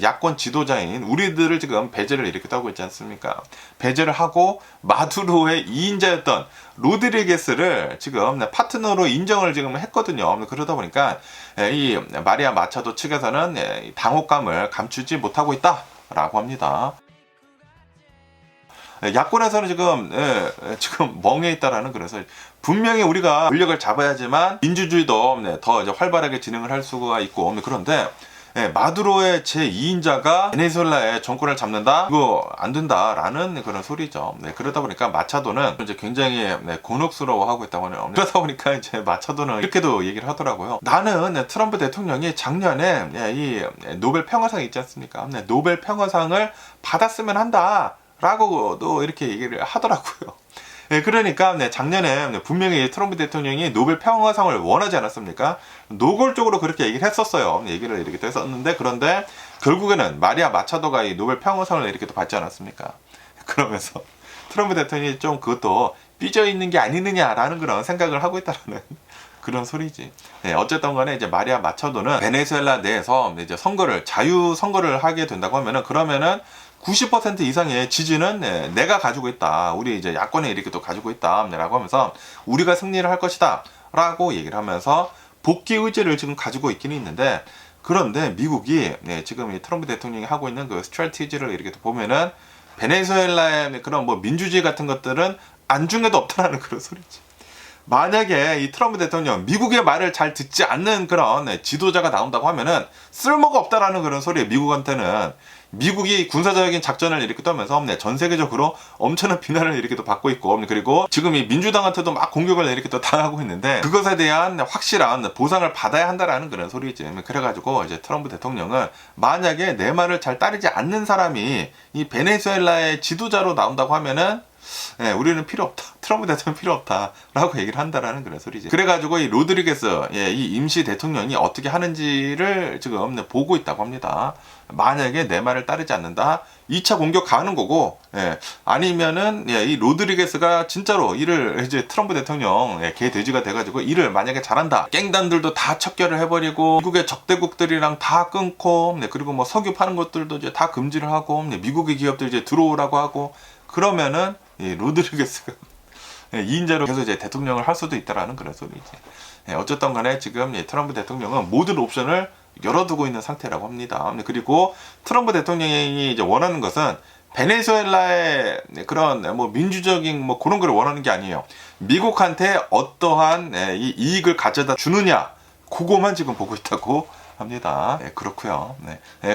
C: 야권 지도자인 우리들을 지금 배제를 이렇게 하고 있지 않습니까? 배제를 하고 마두로의 2인자였던 로드리게스를 지금 파트너로 인정을 지금 했거든요. 그러다 보니까 이 마리아 마차도 측에서는 당혹감을 감추지 못하고 있다라고 합니다. 야권에서는 지금 지금 멍해 있다라는 그런 소리. 분명히 우리가 권력을 잡아야지만 민주주의도 더 이제 활발하게 진행을 할 수가 있고 그런데 마두로의 제2인자가 베네수엘라의 정권을 잡는다? 이거 안 된다라는 그런 소리죠. 그러다 보니까 마차도는 이제 굉장히 곤혹스러워하고 있다고 하네요. 그러다 보니까 이제 마차도는 이렇게도 얘기를 하더라고요. 나는 트럼프 대통령이 작년에 이 노벨 평화상 있지 않습니까? 노벨 평화상을 받았으면 한다. 라고도 이렇게 얘기를 하더라고요. 그러니까 작년에 분명히 트럼프 대통령이 노벨 평화상을 원하지 않았습니까? 노골적으로 그렇게 얘기를 했었어요. 얘기를 이렇게 했었는데 그런데 결국에는 마리아 마차도가 이 노벨 평화상을 이렇게 또 받지 않았습니까? 그러면서 트럼프 대통령이 좀 그것도 삐져 있는 게 아니느냐라는 그런 생각을 하고 있다는 그런 소리지. 어쨌든 간에 이제 마리아 마차도는 베네수엘라 내에서 이제 자유 선거를 하게 된다고 하면은 그러면은 90% 이상의 지지는 내가 가지고 있다. 우리 이제 야권에 이렇게 또 가지고 있다. 라고 하면서 우리가 승리를 할 것이다. 라고 얘기를 하면서 복귀 의지를 지금 가지고 있기는 있는데 그런데 미국이 지금 이 트럼프 대통령이 하고 있는 그 스트래티지를 이렇게 또 보면은 베네수엘라의 그런 뭐 민주주의 같은 것들은 안중에도 없다라는 그런 소리지. 만약에 이 트럼프 대통령 미국의 말을 잘 듣지 않는 그런 지도자가 나온다고 하면은 쓸모가 없다라는 그런 소리에 미국한테는 미국이 군사적인 작전을 이렇게 떠면서 전 세계적으로 엄청난 비난을 이렇게 또 받고 있고 그리고 지금 이 민주당한테도 막 공격을 이렇게 또 당하고 있는데 그것에 대한 확실한 보상을 받아야 한다라는 그런 소리지. 그래가지고 이제 트럼프 대통령은 만약에 내 말을 잘 따르지 않는 사람이 이 베네수엘라의 지도자로 나온다고 하면은 우리는 필요 없다. 트럼프 대통령 필요 없다. 라고 얘기를 한다라는 그런 소리지. 그래가지고 이 로드리게스, 이 임시 대통령이 어떻게 하는지를 지금 보고 있다고 합니다. 만약에 내 말을 따르지 않는다. 2차 공격 가는 거고, 아니면은, 이 로드리게스가 진짜로 이를 이제 트럼프 대통령, 개돼지가 돼가지고 일을 만약에 잘한다. 갱단들도 다 척결을 해버리고, 미국의 적대국들이랑 다 끊고, 그리고 뭐 석유 파는 것들도 이제 다 금지를 하고, 미국의 기업들 이제 들어오라고 하고, 그러면은, 이 로드리게스가 2인자로 계속 이제 대통령을 할 수도 있다라는 그런 소리지. 어쨌든 간에 지금 트럼프 대통령은 모든 옵션을 열어두고 있는 상태라고 합니다. 그리고 트럼프 대통령이 이제 원하는 것은 베네수엘라의 그런 뭐 민주적인 뭐 그런 걸 원하는 게 아니에요. 미국한테 어떠한 이 이익을 가져다 주느냐, 그거만 지금 보고 있다고 합니다. 그렇고요.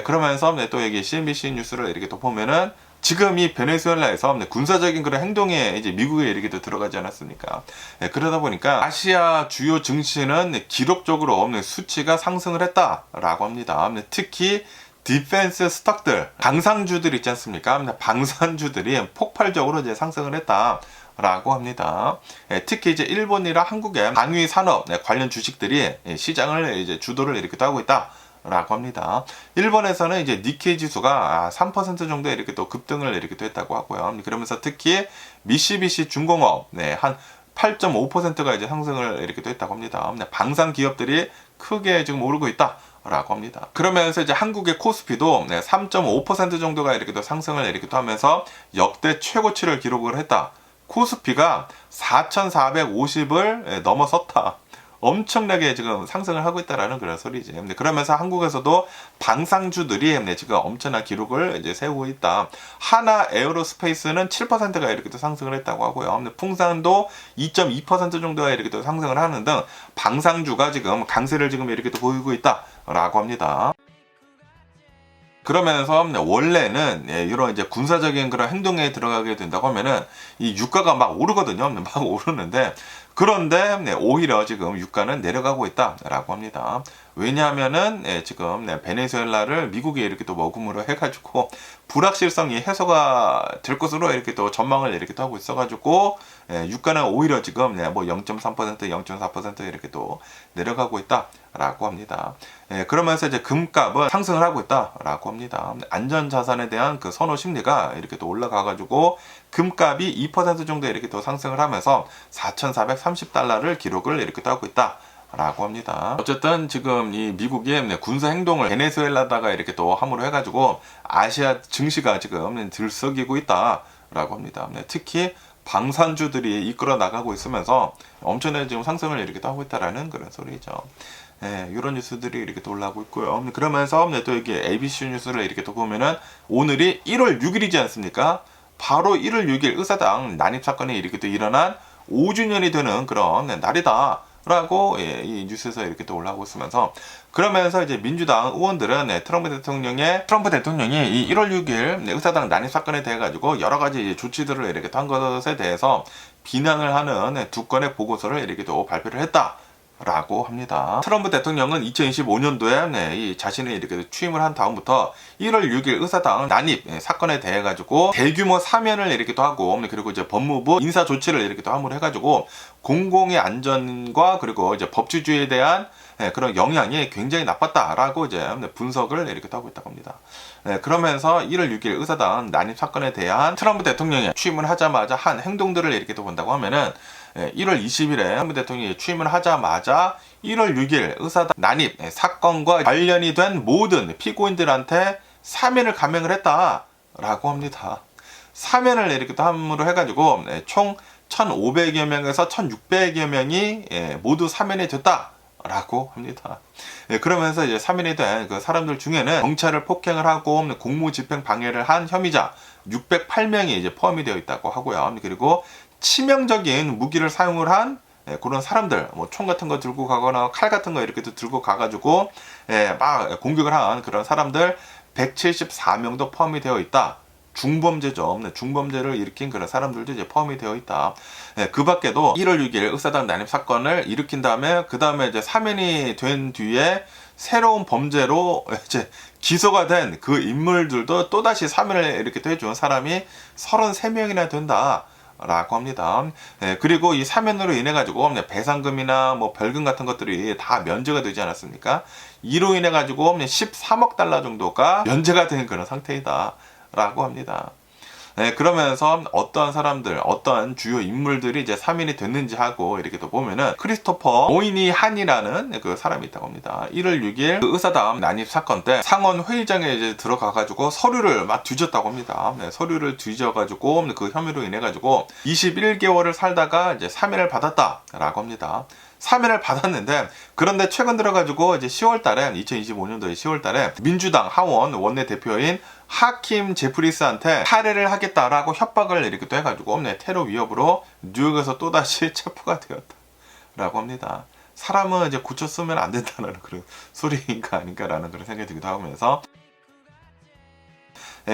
C: 그러면서 또 여기 CNBC 뉴스를 이렇게 또 보면은 지금 이 베네수엘라에서 군사적인 그런 행동에 이제 미국에 이렇게 또 들어가지 않았습니까? 그러다 보니까 아시아 주요 증시는 기록적으로 수치가 상승을 했다라고 합니다. 특히 디펜스 스톡들, 방산주들 있지 않습니까? 방산주들이 폭발적으로 이제 상승을 했다라고 합니다. 특히 이제 일본이랑 한국의 방위 산업 관련 주식들이 시장을 이제 주도를 이렇게 하고 있다. 라고 합니다. 일본에서는 이제 니케이 지수가 3% 정도 이렇게 또 급등을 이렇게 또 했다고 하고요. 그러면서 특히 미쓰비시 중공업 한 8.5%가 이제 상승을 이렇게 또 했다고 합니다. 방산 기업들이 크게 지금 오르고 있다. 라고 합니다. 그러면서 이제 한국의 코스피도 3.5% 정도가 이렇게 또 상승을 이렇게 또 하면서 역대 최고치를 기록을 했다. 코스피가 4,450을 넘어섰다. 엄청나게 지금 상승을 하고 있다라는 그런 소리지. 그러면서 한국에서도 방산주들이 지금 엄청난 기록을 이제 세우고 있다. 하나 에어로스페이스는 7%가 이렇게 또 상승을 했다고 하고요. 풍산도 2.2% 정도가 이렇게 또 상승을 하는 등 방산주가 지금 강세를 지금 이렇게 또 보이고 있다라고 합니다. 그러면서 원래는 이런 이제 군사적인 그런 행동에 들어가게 된다고 하면은 이 유가가 막 오르거든요. 막 오르는데 그런데 오히려 지금 유가는 내려가고 있다라고 합니다. 왜냐하면은 지금 베네수엘라를 미국이 이렇게 또 머금으로 해가지고 불확실성이 해소가 될 것으로 이렇게 또 전망을 이렇게 또 하고 있어가지고 유가는 오히려 지금 뭐 0.3%, 0.4% 이렇게 또 내려가고 있다라고 합니다. 그러면서 이제 금값은 상승을 하고 있다라고 합니다. 안전자산에 대한 그 선호 심리가 이렇게 또 올라가가지고 금값이 2% 정도 이렇게 또 상승을 하면서 4,430달러를 기록을 이렇게 또 하고 있다. 라고 합니다. 어쨌든 지금 이 미국이 군사 행동을 베네수엘라다가 이렇게 또 함으로 해가지고 아시아 증시가 지금 들썩이고 있다라고 합니다. 특히 방산주들이 이끌어 나가고 있으면서 엄청나게 지금 상승을 이렇게 또 하고 있다라는 그런 소리죠. 이런 뉴스들이 이렇게 또 올라오고 있고요. 그러면서 또 여기 ABC 뉴스를 이렇게 또 보면은 오늘이 1월 6일이지 않습니까? 바로 1월 6일 의사당 난입 사건이 이렇게 또 일어난 5주년이 되는 그런 날이다. 라고 이 뉴스에서 이렇게 또 올라오고 있으면서, 그러면서 이제 민주당 의원들은 트럼프 대통령이 이 1월 6일 의사당 난입 사건에 대해 가지고 여러 가지 조치들을 이렇게 한 것에 대해서 비난을 하는 두 건의 보고서를 이렇게 또 발표를 했다. 라고 합니다. 트럼프 대통령은 2025년도에 이 자신이 이렇게 취임을 한 다음부터 1월 6일 의사당 난입 사건에 대해 가지고 대규모 사면을 이렇게 또 하고, 그리고 이제 법무부 인사 조치를 이렇게 또 함으로 해가지고 공공의 안전과 그리고 이제 법치주의에 대한 그런 영향이 굉장히 나빴다라고 이제 분석을 이렇게 또 하고 있다고 합니다. 그러면서 1월 6일 의사당 난입 사건에 대한 트럼프 대통령이 취임을 하자마자 한 행동들을 이렇게 또 본다고 하면은, 1월 20일에 트럼프 대통령이 취임을 하자마자 1월 6일 의사당 난입 사건과 관련이 된 모든 피고인들한테 사면을 감행을 했다라고 합니다. 사면을 이렇게 또 함으로 해가지고 총 1,500여 명에서 1,600여 명이 모두 사면이 됐다라고 합니다. 그러면서 이제 사면이 된 그 사람들 중에는 경찰을 폭행을 하고 공무집행 방해를 한 혐의자 608명이 이제 포함이 되어 있다고 하고요. 그리고 치명적인 무기를 사용을 한 그런 사람들, 뭐 총 같은 거 들고 가거나 칼 같은 거 이렇게 들고 가가지고 막 공격을 한 그런 사람들 174명도 포함이 되어 있다. 중범죄죠. 중범죄를 일으킨 그런 사람들도 이제 포함이 되어 있다. 그 밖에도 1월 6일 의사당 난입 사건을 일으킨 다음에 그 다음에 이제 사면이 된 뒤에 새로운 범죄로 이제 기소가 된 그 인물들도 또다시 사면을 이렇게 또 해준 사람이 33명이나 된다. 라고 합니다. 그리고 이 사면으로 인해 가지고 배상금이나 뭐 벌금 같은 것들이 다 면제가 되지 않았습니까? 이로 인해 가지고 13억 달러 정도가 면제가 된 그런 상태이다 라고 합니다. 그러면서 어떠한 사람들, 어떠한 주요 인물들이 이제 사면이 됐는지 하고 이렇게 또 보면은 크리스토퍼 모이니한이라는 그 사람이 있다고 합니다. 1월 6일 그 의사당 난입 사건 때 상원 회의장에 이제 들어가가지고 서류를 막 뒤졌다고 합니다. 서류를 뒤져가지고 그 혐의로 인해가지고 21개월을 살다가 이제 사면을 받았다라고 합니다. 사면을 받았는데, 그런데 최근 들어가지고 이제 10월달에 2025년도에 10월달에 민주당 하원 원내대표인 하킴 제프리스한테 살해를 하겠다라고 협박을 이렇게 또 해가지고 테러 위협으로 뉴욕에서 또다시 체포가 되었다라고 합니다. 사람은 이제 고쳐 쓰면 안 된다는 그런 소리인가 아닌가라는 그런 생각이 들기도 하면서,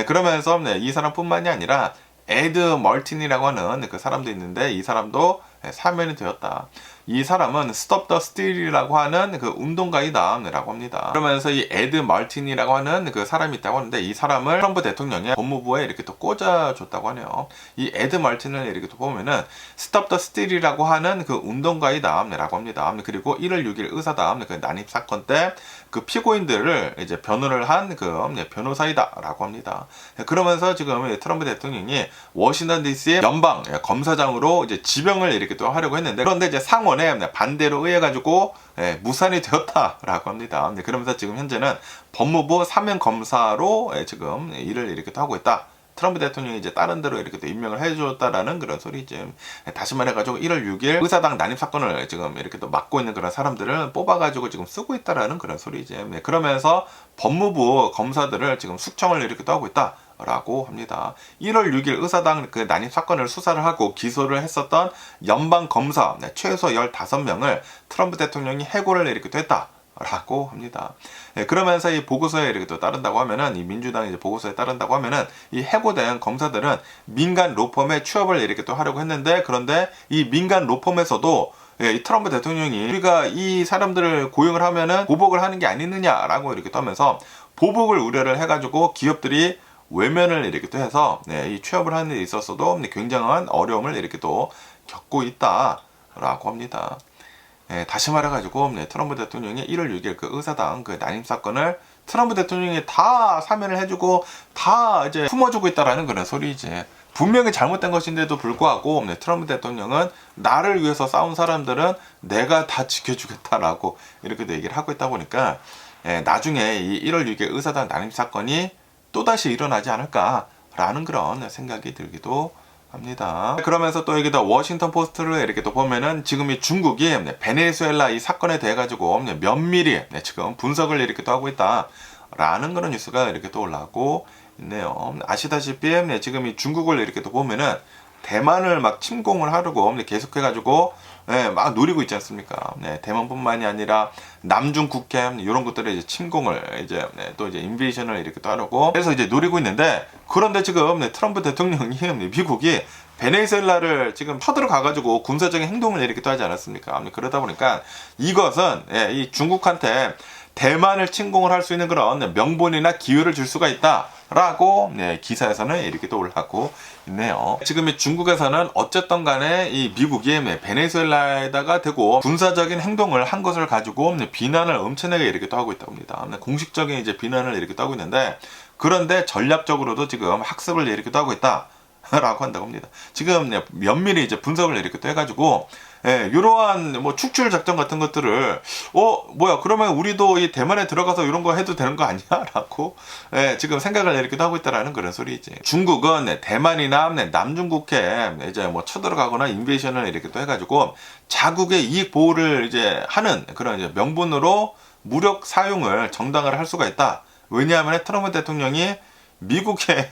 C: 그러면서 이 사람뿐만이 아니라 에드 멀틴이라고 하는 그 사람도 있는데, 이 사람도 사면이 되었다. 이 사람은 스톱 더 스틸이라고 하는 그 운동가이다 라고 합니다. 그러면서 이 에드 멀틴이라고 하는 그 사람이 있다고 하는데, 이 사람을 트럼프 대통령이 법무부에 이렇게 또 꽂아줬다고 하네요. 이 에드 멀틴을 이렇게 또 보면은 스톱 더 스틸이라고 하는 그 운동가이다 라고 합니다. 그리고 1월 6일 의사당 그 난입 사건 때 그 피고인들을 이제 변호를 한 그 변호사이다 라고 합니다. 그러면서 지금 트럼프 대통령이 워싱턴 DC 연방 검사장으로 이제 지명을 이렇게 또 하려고 했는데, 그런데 이제 상원에 반대로 의해 가지고 무산이 되었다라고 합니다. 그러면서 지금 현재는 법무부 사면 검사로 지금 일을 이렇게 또 하고 있다. 트럼프 대통령이 이제 다른 데로 이렇게 또 임명을 해줬다라는 그런 소리지. 다시 말해가지고 1월 6일 의사당 난입 사건을 지금 이렇게 또 맡고 있는 그런 사람들을 뽑아가지고 지금 쓰고 있다라는 그런 소리지. 그러면서 법무부 검사들을 지금 숙청을 이렇게 또 하고 있다. 라고 합니다. 1월 6일 의사당 그 난입 사건을 수사를 하고 기소를 했었던 연방 검사 최소 15명을 트럼프 대통령이 해고를 이렇게 했다. 라고 합니다. 그러면서 이 보고서에 이렇게 또 따른다고 하면은, 이 민주당 이제 보고서에 따른다고 하면은, 이 해고된 검사들은 민간 로펌에 취업을 이렇게 또 하려고 했는데, 그런데 이 민간 로펌에서도 이 트럼프 대통령이 우리가 이 사람들을 고용을 하면은 보복을 하는 게 아니느냐라고 이렇게 또 하면서 보복을 우려를 해가지고 기업들이 외면을 이렇게 또 해서 이 취업을 하는 데 있어서도 굉장한 어려움을 이렇게 또 겪고 있다라고 합니다. 다시 말해가지고 트럼프 대통령이 1월 6일 그 의사당 그 난임 사건을 트럼프 대통령이 다 사면을 해주고 다 이제 품어주고 있다라는 그런 소리지. 분명히 잘못된 것인데도 불구하고 트럼프 대통령은 나를 위해서 싸운 사람들은 내가 다 지켜주겠다라고 이렇게 얘기를 하고 있다 보니까 나중에 이 1월 6일 의사당 난임 사건이 또다시 일어나지 않을까라는 그런 생각이 들기도 합니다. 그러면서 또 여기다 워싱턴 포스트를 이렇게 또 보면은, 지금 이 중국이 베네수엘라 이 사건에 대해 가지고 면밀히 지금 분석을 이렇게 또 하고 있다 라는 그런 뉴스가 이렇게 또 올라오고 있네요. 아시다시피 지금 이 중국을 이렇게 또 보면은 대만을 막 침공을 하려고 계속해가지고 막 노리고 있지 않습니까? 대만뿐만이 아니라 남중 국해 이런 것들을 이제 침공을 또 이제 인베이션을 이렇게 또 하려고 해서 이제 노리고 있는데, 그런데 지금 트럼프 대통령이 미국이 베네수엘라를 지금 쳐들어가가지고 군사적인 행동을 이렇게 또 하지 않았습니까? 그러다 보니까 이것은 이 중국한테 대만을 침공을 할 수 있는 그런 명분이나 기회를 줄 수가 있다라고 기사에서는 이렇게 또 올라가고 있네요. 지금 이 중국에서는 어쨌든 간에 이 미국이 베네수엘라에다가 대고 군사적인 행동을 한 것을 가지고 비난을 엄청나게 이렇게 또 하고 있다고 합니다. 공식적인 이제 비난을 이렇게 또 하고 있는데, 그런데 전략적으로도 지금 학습을 이렇게 또 하고 있다 라고 한다고 합니다. 지금 면밀히 이제 분석을 이렇게 또 해가지고 이러한 뭐 축출 작전 같은 것들을 뭐야 그러면 우리도 이 대만에 들어가서 이런 거 해도 되는 거 아니야? 라고 지금 생각을 이렇게 하고 있다라는 그런 소리지. 중국은 대만이나 남중국해 이제 뭐 쳐들어가거나 인베이션을 이렇게 또 해가지고 자국의 이익 보호를 이제 하는 그런 이제 명분으로 무력 사용을 정당화를 할 수가 있다. 왜냐하면 트럼프 대통령이 미국의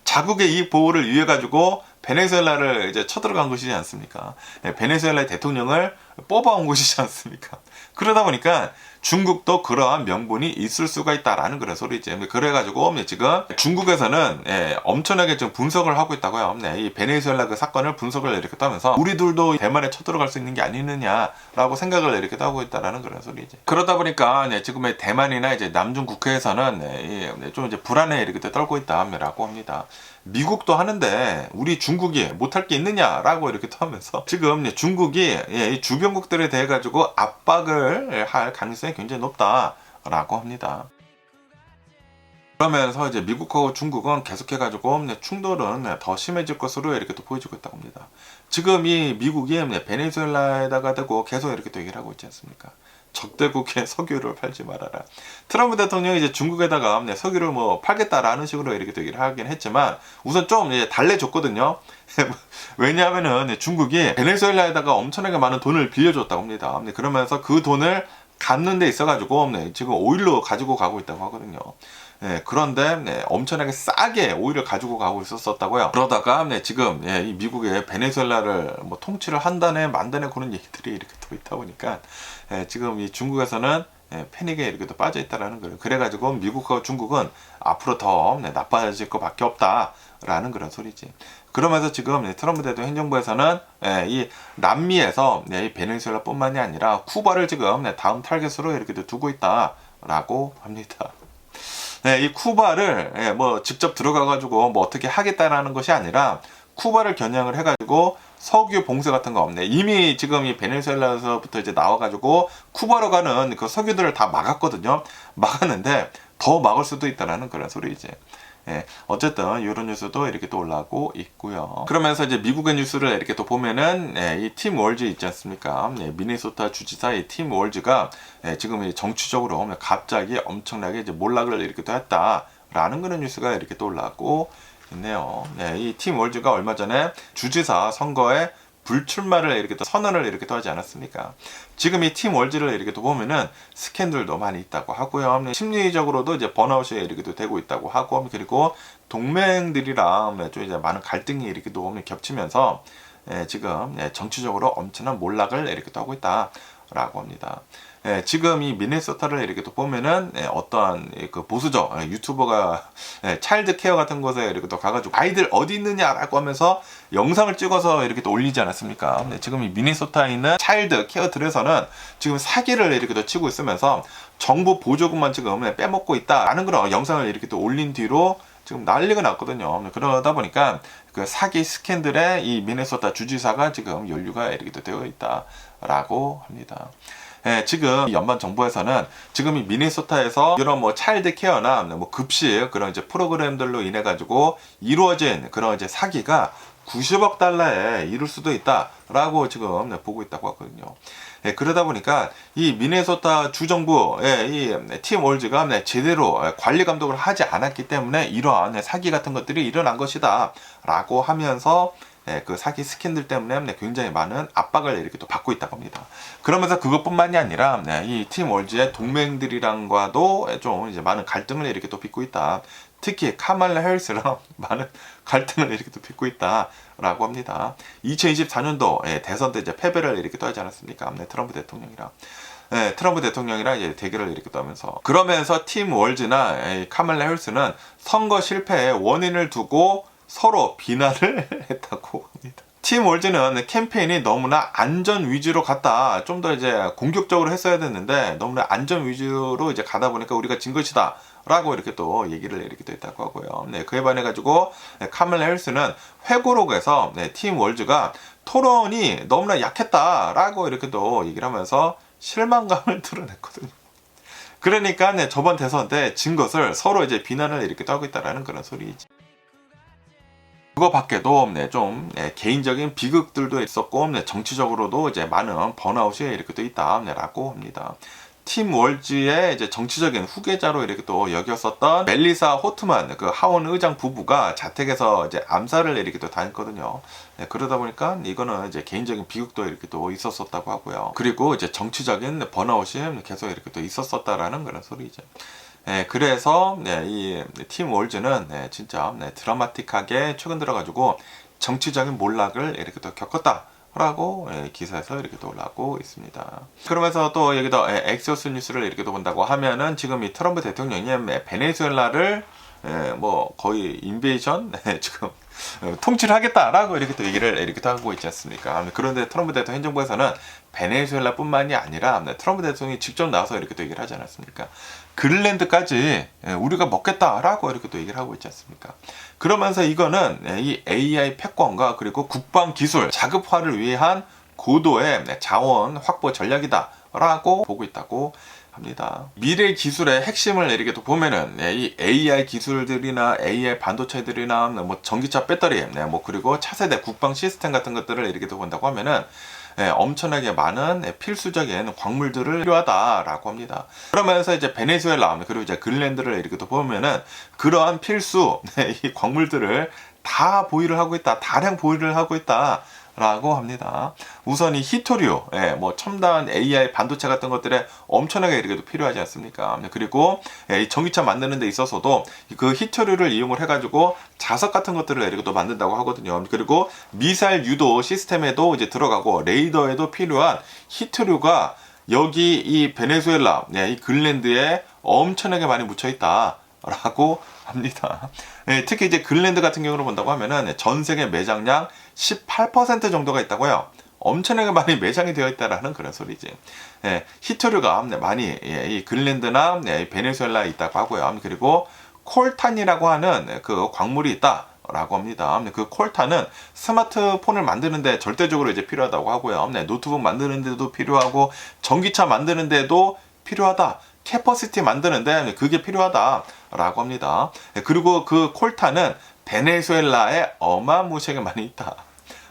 C: 자국의 이익 보호를 위해 가지고 베네수엘라를 이제 쳐들어간 것이지 않습니까? 베네수엘라의 대통령을 뽑아온 것이지 않습니까? 그러다 보니까 중국도 그러한 명분이 있을 수가 있다라는 그런 소리지. 그래가지고 지금 중국에서는 엄청나게 좀 분석을 하고 있다고요. 이 베네수엘라 그 사건을 분석을 이렇게 하면서 우리들도 대만에 쳐들어갈 수 있는 게 아니느냐라고 생각을 이렇게 하고 있다라는 그런 소리지. 그러다 보니까 지금의 대만이나 이제 남중 국해에서는 좀 이제 불안에 이렇게 떨고 있다라고 합니다. 미국도 하는데 우리 중국이 못할 게 있느냐라고 이렇게 하면서 지금 중국이 이 주변국들에 대해 가지고 압박을 할 가능성이 굉장히 높다라고 합니다. 그러면서 이제 미국하고 중국은 계속해가지고 충돌은 더 심해질 것으로 이렇게 또 보여지고 있다고 합니다. 지금 이 미국이 베네수엘라에다가 대고 계속 이렇게 또 얘기를 하고 있지 않습니까? 적대국에 석유를 팔지 말아라. 트럼프 대통령이 이제 중국에다가 석유를 뭐 팔겠다라는 식으로 이렇게 또 얘기를 하긴 했지만 우선 좀 달래줬거든요. 왜냐하면은 중국이 베네수엘라에다가 엄청나게 많은 돈을 빌려줬다고 합니다. 그러면서 그 돈을 갚는 데 있어가지고 지금 오일로 가지고 가고 있다고 하거든요. 그런데 엄청나게 싸게 오일을 가지고 가고 있었다고요. 그러다가 지금 이 미국의 베네수엘라를 뭐 통치를 한다네 만다네 그런 얘기들이 이렇게 또 있다 보니까 지금 이 중국에서는 패닉에 이렇게 또 빠져 있다라는 거예요. 그래가지고 미국과 중국은 앞으로 더 나빠질 것밖에 없다라는 그런 소리지. 그러면서 지금 트럼프 대통령 행정부에서는 이 남미에서 이 베네수엘라뿐만이 아니라 쿠바를 지금 다음 타겟으로 이렇게 두고 있다라고 합니다. 이 쿠바를 뭐 직접 들어가가지고 뭐 어떻게 하겠다라는 것이 아니라 쿠바를 겨냥을 해가지고 석유 봉쇄 같은 거 없네. 이미 지금 이 베네수엘라에서부터 이제 나와가지고 쿠바로 가는 그 석유들을 다 막았거든요. 막았는데 더 막을 수도 있다라는 그런 소리지. 어쨌든 이런 뉴스도 이렇게 또 올라오고 있고요. 그러면서 이제 미국의 뉴스를 이렇게 또 보면은 이 팀 월즈 있지 않습니까? 미네소타 주지사 이 팀 월즈가 지금 이 정치적으로 갑자기 엄청나게 이제 몰락을 이렇게 또 했다라는 그런 뉴스가 이렇게 또 올라오고 있네요. 이 팀 월즈가 얼마 전에 주지사 선거에 불출마를 이렇게 또 선언을 이렇게 또 하지 않았습니까? 지금 이 팀 월즈를 이렇게 또 보면은 스캔들도 많이 있다고 하고요. 심리적으로도 이제 번아웃이 이렇게 또 되고 있다고 하고, 그리고 동맹들이랑 좀 이제 많은 갈등이 이렇게 또 겹치면서 지금 정치적으로 엄청난 몰락을 이렇게 또 하고 있다라고 합니다. 지금 이 미네소타를 이렇게 또 보면은 어떠한 그 보수적 유튜버가 차일드 케어 같은 곳에 이렇게 또 가가지고 아이들 어디 있느냐라고 하면서 영상을 찍어서 이렇게 또 올리지 않았습니까? 지금 이 미네소타에 있는 차일드 케어들에서는 지금 사기를 이렇게 또 치고 있으면서 정부 보조금만 지금 빼먹고 있다라는 그런 영상을 이렇게 또 올린 뒤로 지금 난리가 났거든요. 그러다 보니까 그 사기 스캔들에 이 미네소타 주지사가 지금 연루가 이렇게 또 되어 있다라고 합니다. 지금 연방 정부에서는 지금 이 미네소타에서 이런 뭐 차일드 케어나 뭐 급식 그런 이제 프로그램들로 인해 가지고 이루어진 그런 이제 사기가 90억 달러에 이를 수도 있다라고 지금 보고 있다고 하거든요. 그러다 보니까 이 미네소타 주정부의 이 팀 월즈가 제대로 관리 감독을 하지 않았기 때문에 이러한 사기 같은 것들이 일어난 것이다 라고 하면서 그 사기 스캔들 때문에 굉장히 많은 압박을 이렇게 또 받고 있다고 합니다. 그러면서 그것뿐만이 아니라 이 팀 월즈의 동맹들이랑과도 좀 이제 많은 갈등을 이렇게 또 빚고 있다. 특히 카말라 해리스랑 많은 갈등을 이렇게 또 빚고 있다라고 합니다. 2024년도 대선 때 이제 패배를 이렇게 또 하지 않았습니까? 트럼프 대통령이랑. 트럼프 대통령이랑 이제 대결을 이렇게 또 하면서. 그러면서 팀 월즈나 카말라 해리스는 선거 실패의 원인을 두고 서로 비난을 했다고 합니다. 팀 월즈는 캠페인이 너무나 안전 위주로 갔다. 좀 더 이제 공격적으로 했어야 됐는데 너무나 안전 위주로 이제 가다 보니까 우리가 진 것이다. 라고 이렇게 또 얘기를 이렇게 또 했다고 하고요. 그에 반해가지고 카멜라 해리스는 회고록에서 팀 월즈가 토론이 너무나 약했다라고 이렇게 또 얘기를 하면서 실망감을 드러냈거든요. 그러니까 저번 대선 때 진 것을 서로 이제 비난을 이렇게 또 하고 있다라는 그런 소리이지. 그거 밖에도 좀 개인적인 비극들도 있었고 정치적으로도 이제 많은 번아웃이 이렇게 또 있다라고 합니다. 팀 월즈의 이제 정치적인 후계자로 이렇게 또 여겼었던 멜리사 호트만 그 하원 의장 부부가 자택에서 이제 암살을 이렇게 또 당했거든요. 그러다 보니까 이거는 이제 개인적인 비극도 이렇게 또 있었었다고 하고요. 그리고 이제 정치적인 번아웃이 계속 이렇게 또 있었었다라는 그런 소리죠. 그래서 이 팀 월즈는 진짜 드라마틱하게 최근 들어가지고 정치적인 몰락을 이렇게 또 겪었다. 라고 기사에서 이렇게 또 올라오고 있습니다. 그러면서 또 여기다 엑시오스 뉴스를 이렇게 또 본다고 하면은 지금 이 트럼프 대통령이 베네수엘라를 뭐 거의 인베이션 지금 통치를 하겠다라고 이렇게 또 얘기를 이렇게 또 하고 있지 않습니까? 그런데 트럼프 대통령 행정부에서는 베네수엘라뿐만이 아니라 트럼프 대통령이 직접 나와서 이렇게 또 얘기를 하지 않았습니까? 그린란드까지 우리가 먹겠다라고 이렇게 또 얘기를 하고 있지 않습니까? 그러면서 이거는 이 AI 패권과 그리고 국방 기술 자급화를 위한 고도의 자원 확보 전략이다라고 보고 있다고 합니다. 미래 기술의 핵심을 이렇게 또 보면은 이 AI 기술들이나 AI 반도체들이나 뭐 전기차 배터리, 뭐 그리고 차세대 국방 시스템 같은 것들을 이렇게 또 본다고 하면은 엄청나게 많은 필수적인 광물들을 필요하다라고 합니다. 그러면서 이제 베네수엘라 그리고 이제 그린란드를 이렇게 또 보면은 그러한 필수 이 광물들을 다 보유를 하고 있다, 다량 보유를 하고 있다. 라고 합니다. 우선 이 히토류, 뭐 첨단 AI 반도체 같은 것들에 엄청나게 이렇게 필요하지 않습니까? 그리고 이 전기차 만드는 데 있어서도 그 히토류를 이용을 해가지고 자석 같은 것들을 이렇게 또 만든다고 하거든요. 그리고 미사일 유도 시스템에도 이제 들어가고 레이더에도 필요한 히토류가 여기 이 베네수엘라, 이 그린란드에 엄청나게 많이 묻혀 있다라고 합니다. 특히 이제 그린란드 같은 경우로 본다고 하면은 전 세계 매장량 18% 정도가 있다고요. 엄청나게 많이 매장이 되어 있다라는 그런 소리지. 히토류가 많이 이 그린란드나 베네수엘라에 있다고 하고요. 그리고 콜탄이라고 하는 그 광물이 있다라고 합니다. 그 콜탄은 스마트폰을 만드는데 절대적으로 이제 필요하다고 하고요. 노트북 만드는데도 필요하고 전기차 만드는데도 필요하다. 캐퍼시티 만드는데 그게 필요하다라고 합니다. 그리고 그 콜탄은 베네수엘라에 어마무시하게 많이 있다.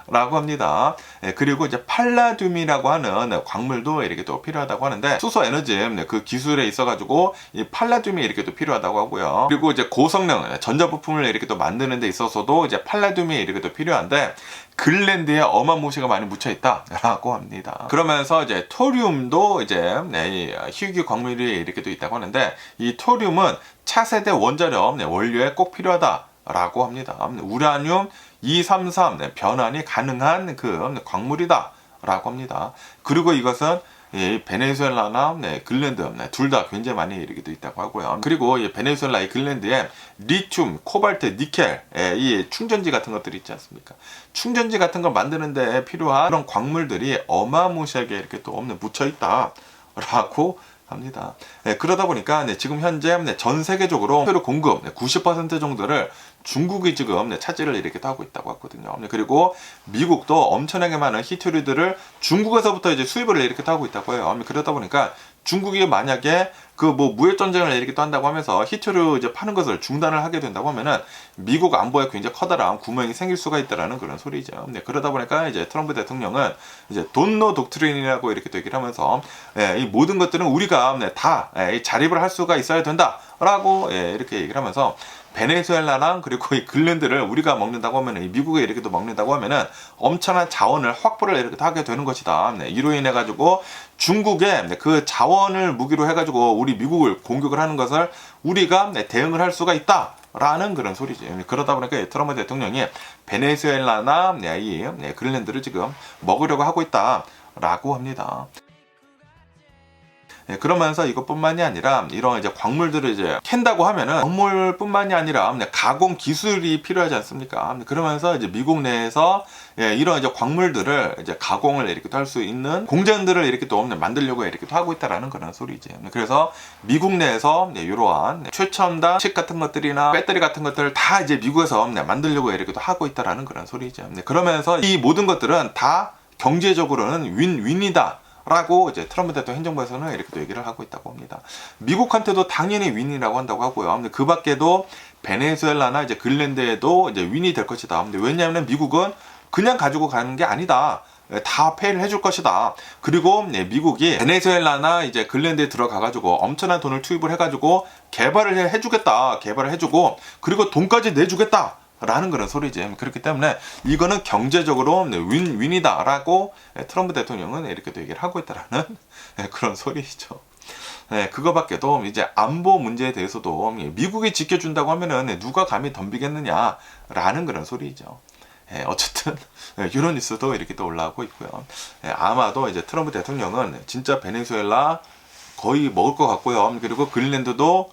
C: 라고 합니다. 그리고 이제 팔라듐이라고 하는 광물도 이렇게 또 필요하다고 하는데 수소 에너지 그 기술에 있어가지고 이 팔라듐이 이렇게 또 필요하다고 하고요. 그리고 이제 고성능 전자부품을 이렇게 또 만드는 데 있어서도 이제 팔라듐이 이렇게 또 필요한데 그린란드에 어마무시가 많이 묻혀 있다라고 합니다. 그러면서 이제 토륨도 이제 희귀 광물이 이렇게 또 있다고 하는데 이 토륨은 차세대 원자력 원료에 꼭 필요하다라고 합니다. 우라늄 233 변환이 가능한 그 광물이다 라고 합니다. 그리고 이것은 이 베네수엘라나 그린란드 둘 다 굉장히 많이 이렇게 돼 있다고 하고요. 그리고 이 베네수엘라 이 그린란드에 리튬, 코발트, 니켈 이 충전지 같은 것들이 있지 않습니까? 충전지 같은 걸 만드는데 필요한 그런 광물들이 어마무시하게 이렇게 또 묻혀 있다라고 합니다. 그러다 보니까 지금 현재 전 세계적으로 히토류 공급 90% 정도를 중국이 지금 차지를 이렇게 하고 있다고 하거든요. 그리고 미국도 엄청나게 많은 히토류들을 중국에서부터 이제 수입을 이렇게 하고 있다고 해요. 그러다 보니까 중국이 만약에 그 뭐 무역 전쟁을 이렇게 또 한다고 하면서 히토류 이제 파는 것을 중단을 하게 된다고 하면은 미국 안보에 굉장히 커다란 구멍이 생길 수가 있다라는 그런 소리죠. 그러다 보니까 이제 트럼프 대통령은 이제 돈노 독트린이라고 이렇게 또 얘기를 하면서 이 모든 것들은 우리가 다 자립을 할 수가 있어야 된다라고 이렇게 얘기를 하면서 베네수엘라랑 그리고 이 그린란드를 우리가 먹는다고 하면은 이 미국에 이렇게 또 먹는다고 하면은 엄청난 자원을 확보를 이렇게 하게 되는 것이다. 이로 인해 가지고 중국의 그 자원을 무기로 해가지고 우리 미국을 공격을 하는 것을 우리가 대응을 할 수가 있다. 라는 그런 소리지. 그러다 보니까 트럼프 대통령이 베네수엘라나 이 그린란드를 지금 먹으려고 하고 있다라고 합니다. 그러면서 이것뿐만이 아니라 이런 이제 광물들을 이제 캔다고 하면은 광물뿐만이 아니라 가공 기술이 필요하지 않습니까? 그러면서 이제 미국 내에서 이런 이제 광물들을 이제 가공을 이렇게 할 수 있는 공장들을 이렇게 또 만들려고 이렇게 또 하고 있다라는 그런 소리지. 그래서 미국 내에서 이러한 최첨단 칩 같은 것들이나 배터리 같은 것들을 다 이제 미국에서 만들려고 이렇게 또 하고 있다라는 그런 소리죠. 그러면서 이 모든 것들은 다 경제적으로는 윈윈이다. 라고 이제 트럼프 대통령 행정부에서는 이렇게 또 얘기를 하고 있다고 합니다. 미국한테도 당연히 윈이라고 한다고 하고요. 근데 그 밖에도 베네수엘라나 이제 그린란드에도 이제 윈이 될 것이다. 근데 왜냐하면 미국은 그냥 가지고 가는 게 아니다. 다 페이를 해줄 것이다. 그리고 미국이 베네수엘라나 이제 그린란드에 들어가가지고 엄청난 돈을 투입을 해가지고 개발을 해주겠다. 개발을 해주고 그리고 돈까지 내주겠다. 라는 그런 소리지. 그렇기 때문에 이거는 경제적으로 윈윈이다 라고 트럼프 대통령은 이렇게 또 얘기를 하고 있다라는 그런 소리죠. 그거밖에도 이제 안보 문제에 대해서도 미국이 지켜준다고 하면은 누가 감히 덤비겠느냐 라는 그런 소리죠. 어쨌든 이런 뉴스도 이렇게 또 올라오고 있고요. 아마도 이제 트럼프 대통령은 진짜 베네수엘라 거의 먹을 것 같고요. 그리고 그린란드도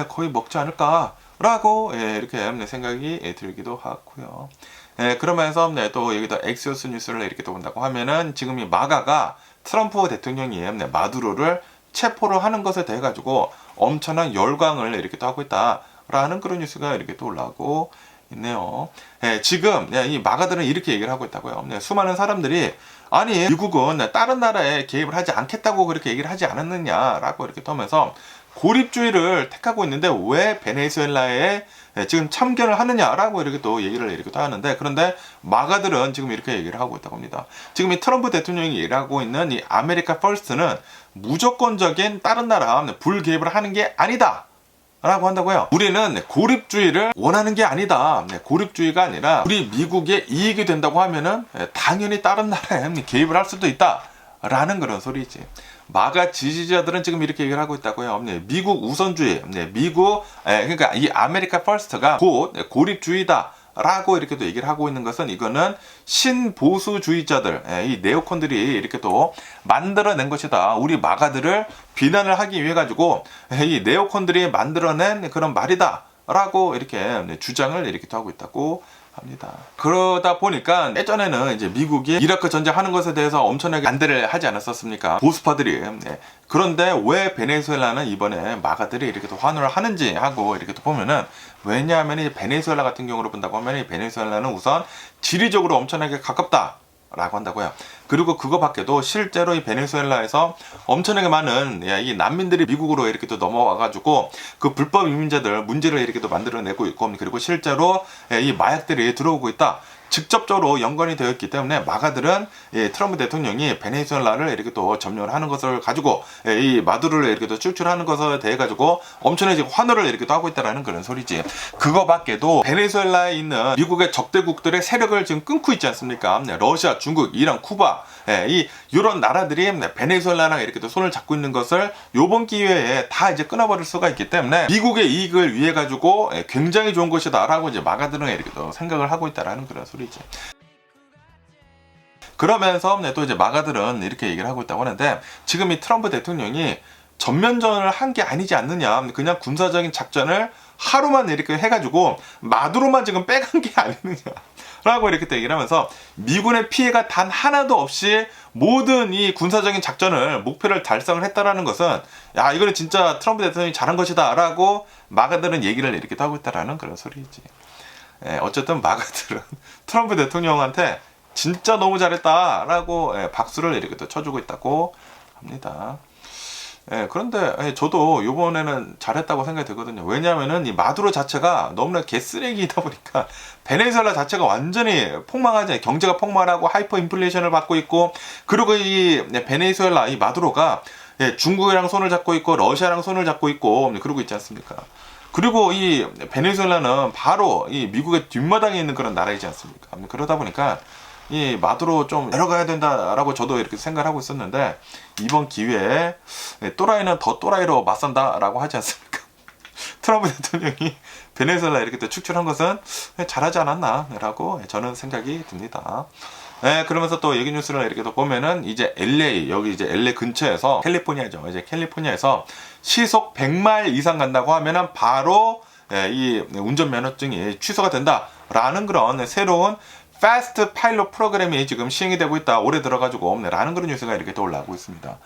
C: 거의 먹지 않을까 라고 이렇게 생각이 들기도 하고요. 그러면서 또 여기다 엑시오스 뉴스를 이렇게 또 본다고 하면은 지금 이 마가가 트럼프 대통령이 마두로를 체포를 하는 것에 대해 가지고 엄청난 열광을 이렇게 또 하고 있다라는 그런 뉴스가 이렇게 또 올라오고 있네요. 지금 이 마가들은 이렇게 얘기를 하고 있다고요. 수많은 사람들이 아니 미국은 다른 나라에 개입을 하지 않겠다고 그렇게 얘기를 하지 않았느냐라고 이렇게 떠면서 고립주의를 택하고 있는데 왜 베네수엘라에 지금 참견을 하느냐라고 이렇게 또 얘기를 이렇게 또 하는데, 그런데 마가들은 지금 이렇게 얘기를 하고 있다고 합니다. 지금 이 트럼프 대통령이 일하고 있는 이 아메리카 퍼스트는 무조건적인 다른 나라 불개입을 하는 게 아니다 라고 한다고요. 우리는 고립주의를 원하는 게 아니다. 고립주의가 아니라 우리 미국의 이익이 된다고 하면은 당연히 다른 나라에 개입을 할 수도 있다 라는 그런 소리지. 마가 지지자들은 지금 이렇게 얘기를 하고 있다고요. 미국 우선주의, 그러니까 이 아메리카 퍼스트가 곧 고립주의다 라고 이렇게 또 얘기를 하고 있는 것은 이거는 신보수주의자들, 이 네오콘들이 이렇게 또 만들어낸 것이다. 우리 마가들을 비난을 하기 위해 가지고 이 네오콘들이 만들어낸 그런 말이다 라고 이렇게 주장을 이렇게 또 하고 있다고 합니다. 그러다 보니까 예전에는 이제 미국이 이라크 전쟁하는 것에 대해서 엄청나게 반대를 하지 않았었습니까? 보수파들이. 그런데 왜 베네수엘라는 이번에 마가들이 이렇게 또 환호를 하는지 하고 이렇게 또 보면은, 왜냐하면 이 베네수엘라 같은 경우로 본다고 하면 이 베네수엘라는 우선 지리적으로 엄청나게 가깝다 라고 한다고요. 그리고 그거 밖에도 실제로 이 베네수엘라에서 엄청나게 많은 이 난민들이 미국으로 이렇게 또 넘어와가지고 그 불법 이민자들 문제를 이렇게 또 만들어내고 있고, 그리고 실제로 이 마약들이 들어오고 있다. 직접적으로 연관이 되어 있기 때문에 마가들은 트럼프 대통령이 베네수엘라를 이렇게 또 점령을 하는 것을 가지고 이 마두로를 이렇게 또 출출하는 것에 대해 가지고 엄청나게 환호를 이렇게 또 하고 있다라는 그런 소리지. 그거 밖에도 베네수엘라에 있는 미국의 적대국들의 세력을 지금 끊고 있지 않습니까? 러시아, 중국, 이란, 쿠바, 이런 나라들이 베네수엘라랑 이렇게 또 손을 잡고 있는 것을 요번 기회에 다 이제 끊어버릴 수가 있기 때문에 미국의 이익을 위해 가지고 굉장히 좋은 것이다라고 이제 마가들은 이렇게 또 생각을 하고 있다라는 그런 소리지. 그러면서 또 이제 마가들은 이렇게 얘기를 하고 있다고 하는데, 지금 이 트럼프 대통령이 전면전을 한 게 아니지 않느냐, 그냥 군사적인 작전을 하루만 이렇게 해가지고 마두로만 지금 빼간 게 아니느냐 라고 이렇게 또 얘기를 하면서, 미군의 피해가 단 하나도 없이 모든 이 군사적인 작전을 목표를 달성을 했다라는 것은, 야, 이거는 진짜 트럼프 대통령이 잘한 것이다 라고 마가들은 얘기를 이렇게 하고 있다라는 그런 소리지. 어쨌든 마가들은 트럼프 대통령한테 진짜 너무 잘했다 라고 박수를 이렇게 또 쳐주고 있다고 합니다. 그런데 저도 이번에는 잘했다고 생각이 들거든요. 왜냐하면은 이 마두로 자체가 너무나 개쓰레기이다 보니까 베네수엘라 자체가 완전히 폭망하지, 경제가 폭망하고 하이퍼 인플레이션을 받고 있고, 그리고 이 베네수엘라 이 마두로가 중국이랑 손을 잡고 있고 러시아랑 손을 잡고 있고 그러고 있지 않습니까? 그리고 이 베네수엘라는 바로 이 미국의 뒷마당에 있는 그런 나라이지 않습니까? 그러다 보니까 이 마두로 좀 내려가야 된다라고 저도 이렇게 생각을 하고 있었는데, 이번 기회에 또라이는 더 또라이로 맞선다라고 하지 않습니까? 트럼프 대통령이 베네수엘라 이렇게 또 축출한 것은 잘하지 않았나라고 저는 생각이 듭니다. 네, 그러면서 또 얘기 뉴스를 이렇게 또 보면은 이제 LA, 여기 이제 LA 근처에서 캘리포니아죠. 이제 캘리포니아에서 시속 100마일 이상 간다고 하면은 바로 이 운전면허증이 취소가 된다라는 그런 새로운 패스트 파일럿 프로그램이 지금 시행이 되고 있다. 올해 들어가지고 라는 그런 뉴스가 이렇게 또 올라오고 있습니다.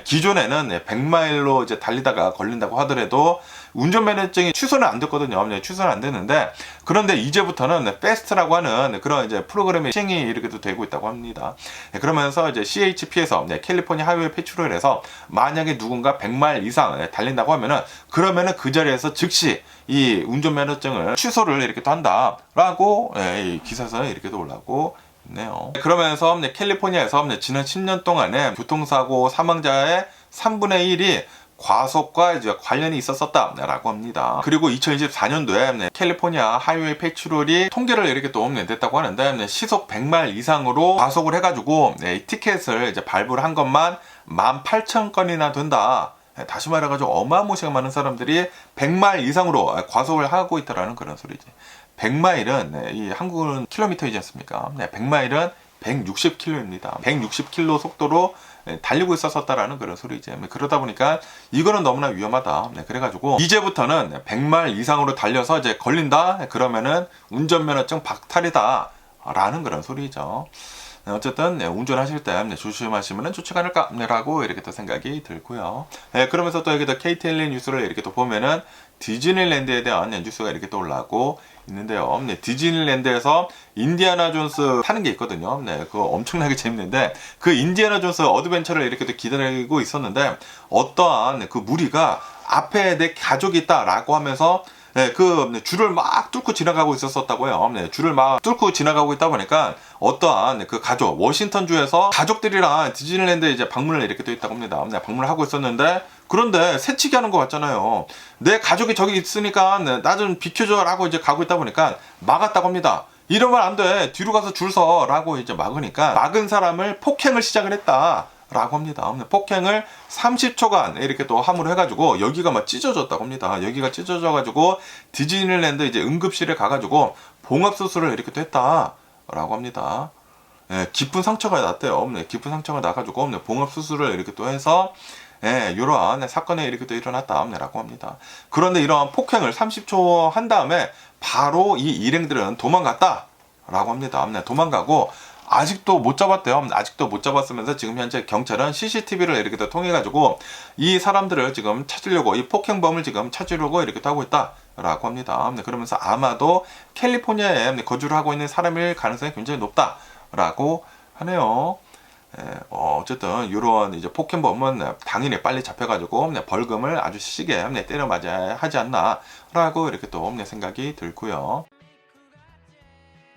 C: 기존에는 100마일로 이제 달리다가 걸린다고 하더라도 운전면허증이 취소는 안 됐거든요. 취소는 안 됐는데, 그런데 이제부터는 패스트라고 하는 그런 이제 프로그램이 시행이 이렇게 또 되고 있다고 합니다. 그러면서 이제 CHP에서 캘리포니아 하이웨이 패트롤에서 만약에 누군가 100마일 이상 달린다고 하면은, 그러면은 그 자리에서 즉시 이 운전면허증을 취소를 이렇게 또 한다라고 이 기사에서 이렇게 또 올라오고 있네요. 그러면서 캘리포니아에서 지난 10년 동안에 교통사고 사망자의 3분의 1이 과속과 이제 관련이 있었다라고 합니다. 그리고 2024년도에 캘리포니아 하이웨이 패트롤이 통계를 이렇게 또 냈다고 하는데, 시속 100마일 이상으로 과속을 해가지고 티켓을 이제 발부를 한 것만 18,000건이나 된다. 다시 말해가지고 어마무시하게 많은 사람들이 100마일 이상으로 과속을 하고 있다라는 그런 소리지. 100마일은 이 한국은 킬로미터이지 않습니까? 100마일은 160km입니다. 160km 속도로 달리고 있었다라는 그런 소리지. 그러다 보니까 이거는 너무나 위험하다. 그래가지고 이제부터는 100마일 이상으로 달려서 이제 걸린다. 그러면은 운전면허증 박탈이다. 라는 그런 소리죠. 어쨌든 운전하실 때 조심하시면 좋지 않을까라고 이렇게 또 생각이 들고요. 그러면서 또 여기 또 KTLA 뉴스를 이렇게 또 보면은 디즈니랜드에 대한 뉴스가 이렇게 또 올라오고 있는데요. 디즈니랜드에서 인디아나 존스 타는 게 있거든요. 그거 엄청나게 재밌는데, 그 인디아나 존스 어드벤처를 이렇게 또 기다리고 있었는데, 어떠한 그 무리가 앞에 내 가족이 있다라고 하면서 그 줄을 막 뚫고 지나가고 있었다고요. 줄을 막 뚫고 지나가고 있다 보니까 어떠한 그 가족, 워싱턴주에서 가족들이랑 디즈니랜드에 이제 방문을 이렇게 또 있다고 합니다. 방문을 하고 있었는데, 그런데 새치기 하는 것 같잖아요. 내 가족이 저기 있으니까 나 좀 비켜줘라고 이제 가고 있다 보니까 막았다고 합니다. 이러면 안 돼. 뒤로 가서 줄 서라고 이제 막으니까 막은 사람을 폭행을 시작을 했다. 라고 합니다. 폭행을 30초간 이렇게 또 함으로 해가지고 여기가 막 찢어졌다고 합니다. 여기가 찢어져가지고 디즈니랜드 이제 응급실에 가가지고 봉합수술을 이렇게 또 했다라고 합니다. 깊은 상처가 났대요. 깊은 상처가 나가지고 봉합수술을 이렇게 또 해서 이러한 사건이 이렇게 또 일어났다라고 합니다. 그런데 이러한 폭행을 30초 한 다음에 바로 이 일행들은 도망갔다라고 합니다. 도망가고 아직도 못 잡았대요. 아직도 못 잡았으면서 지금 현재 경찰은 CCTV를 이렇게 또 통해 가지고 이 사람들을 지금 찾으려고, 이 폭행범을 지금 찾으려고 이렇게 또 하고 있다라고 합니다. 그러면서 아마도 캘리포니아에 거주를 하고 있는 사람일 가능성이 굉장히 높다라고 하네요. 어쨌든 이런 이제 폭행범은 당연히 빨리 잡혀가지고 벌금을 아주 시게 때려 맞아야 하지 않나라고 이렇게 또 생각이 들고요.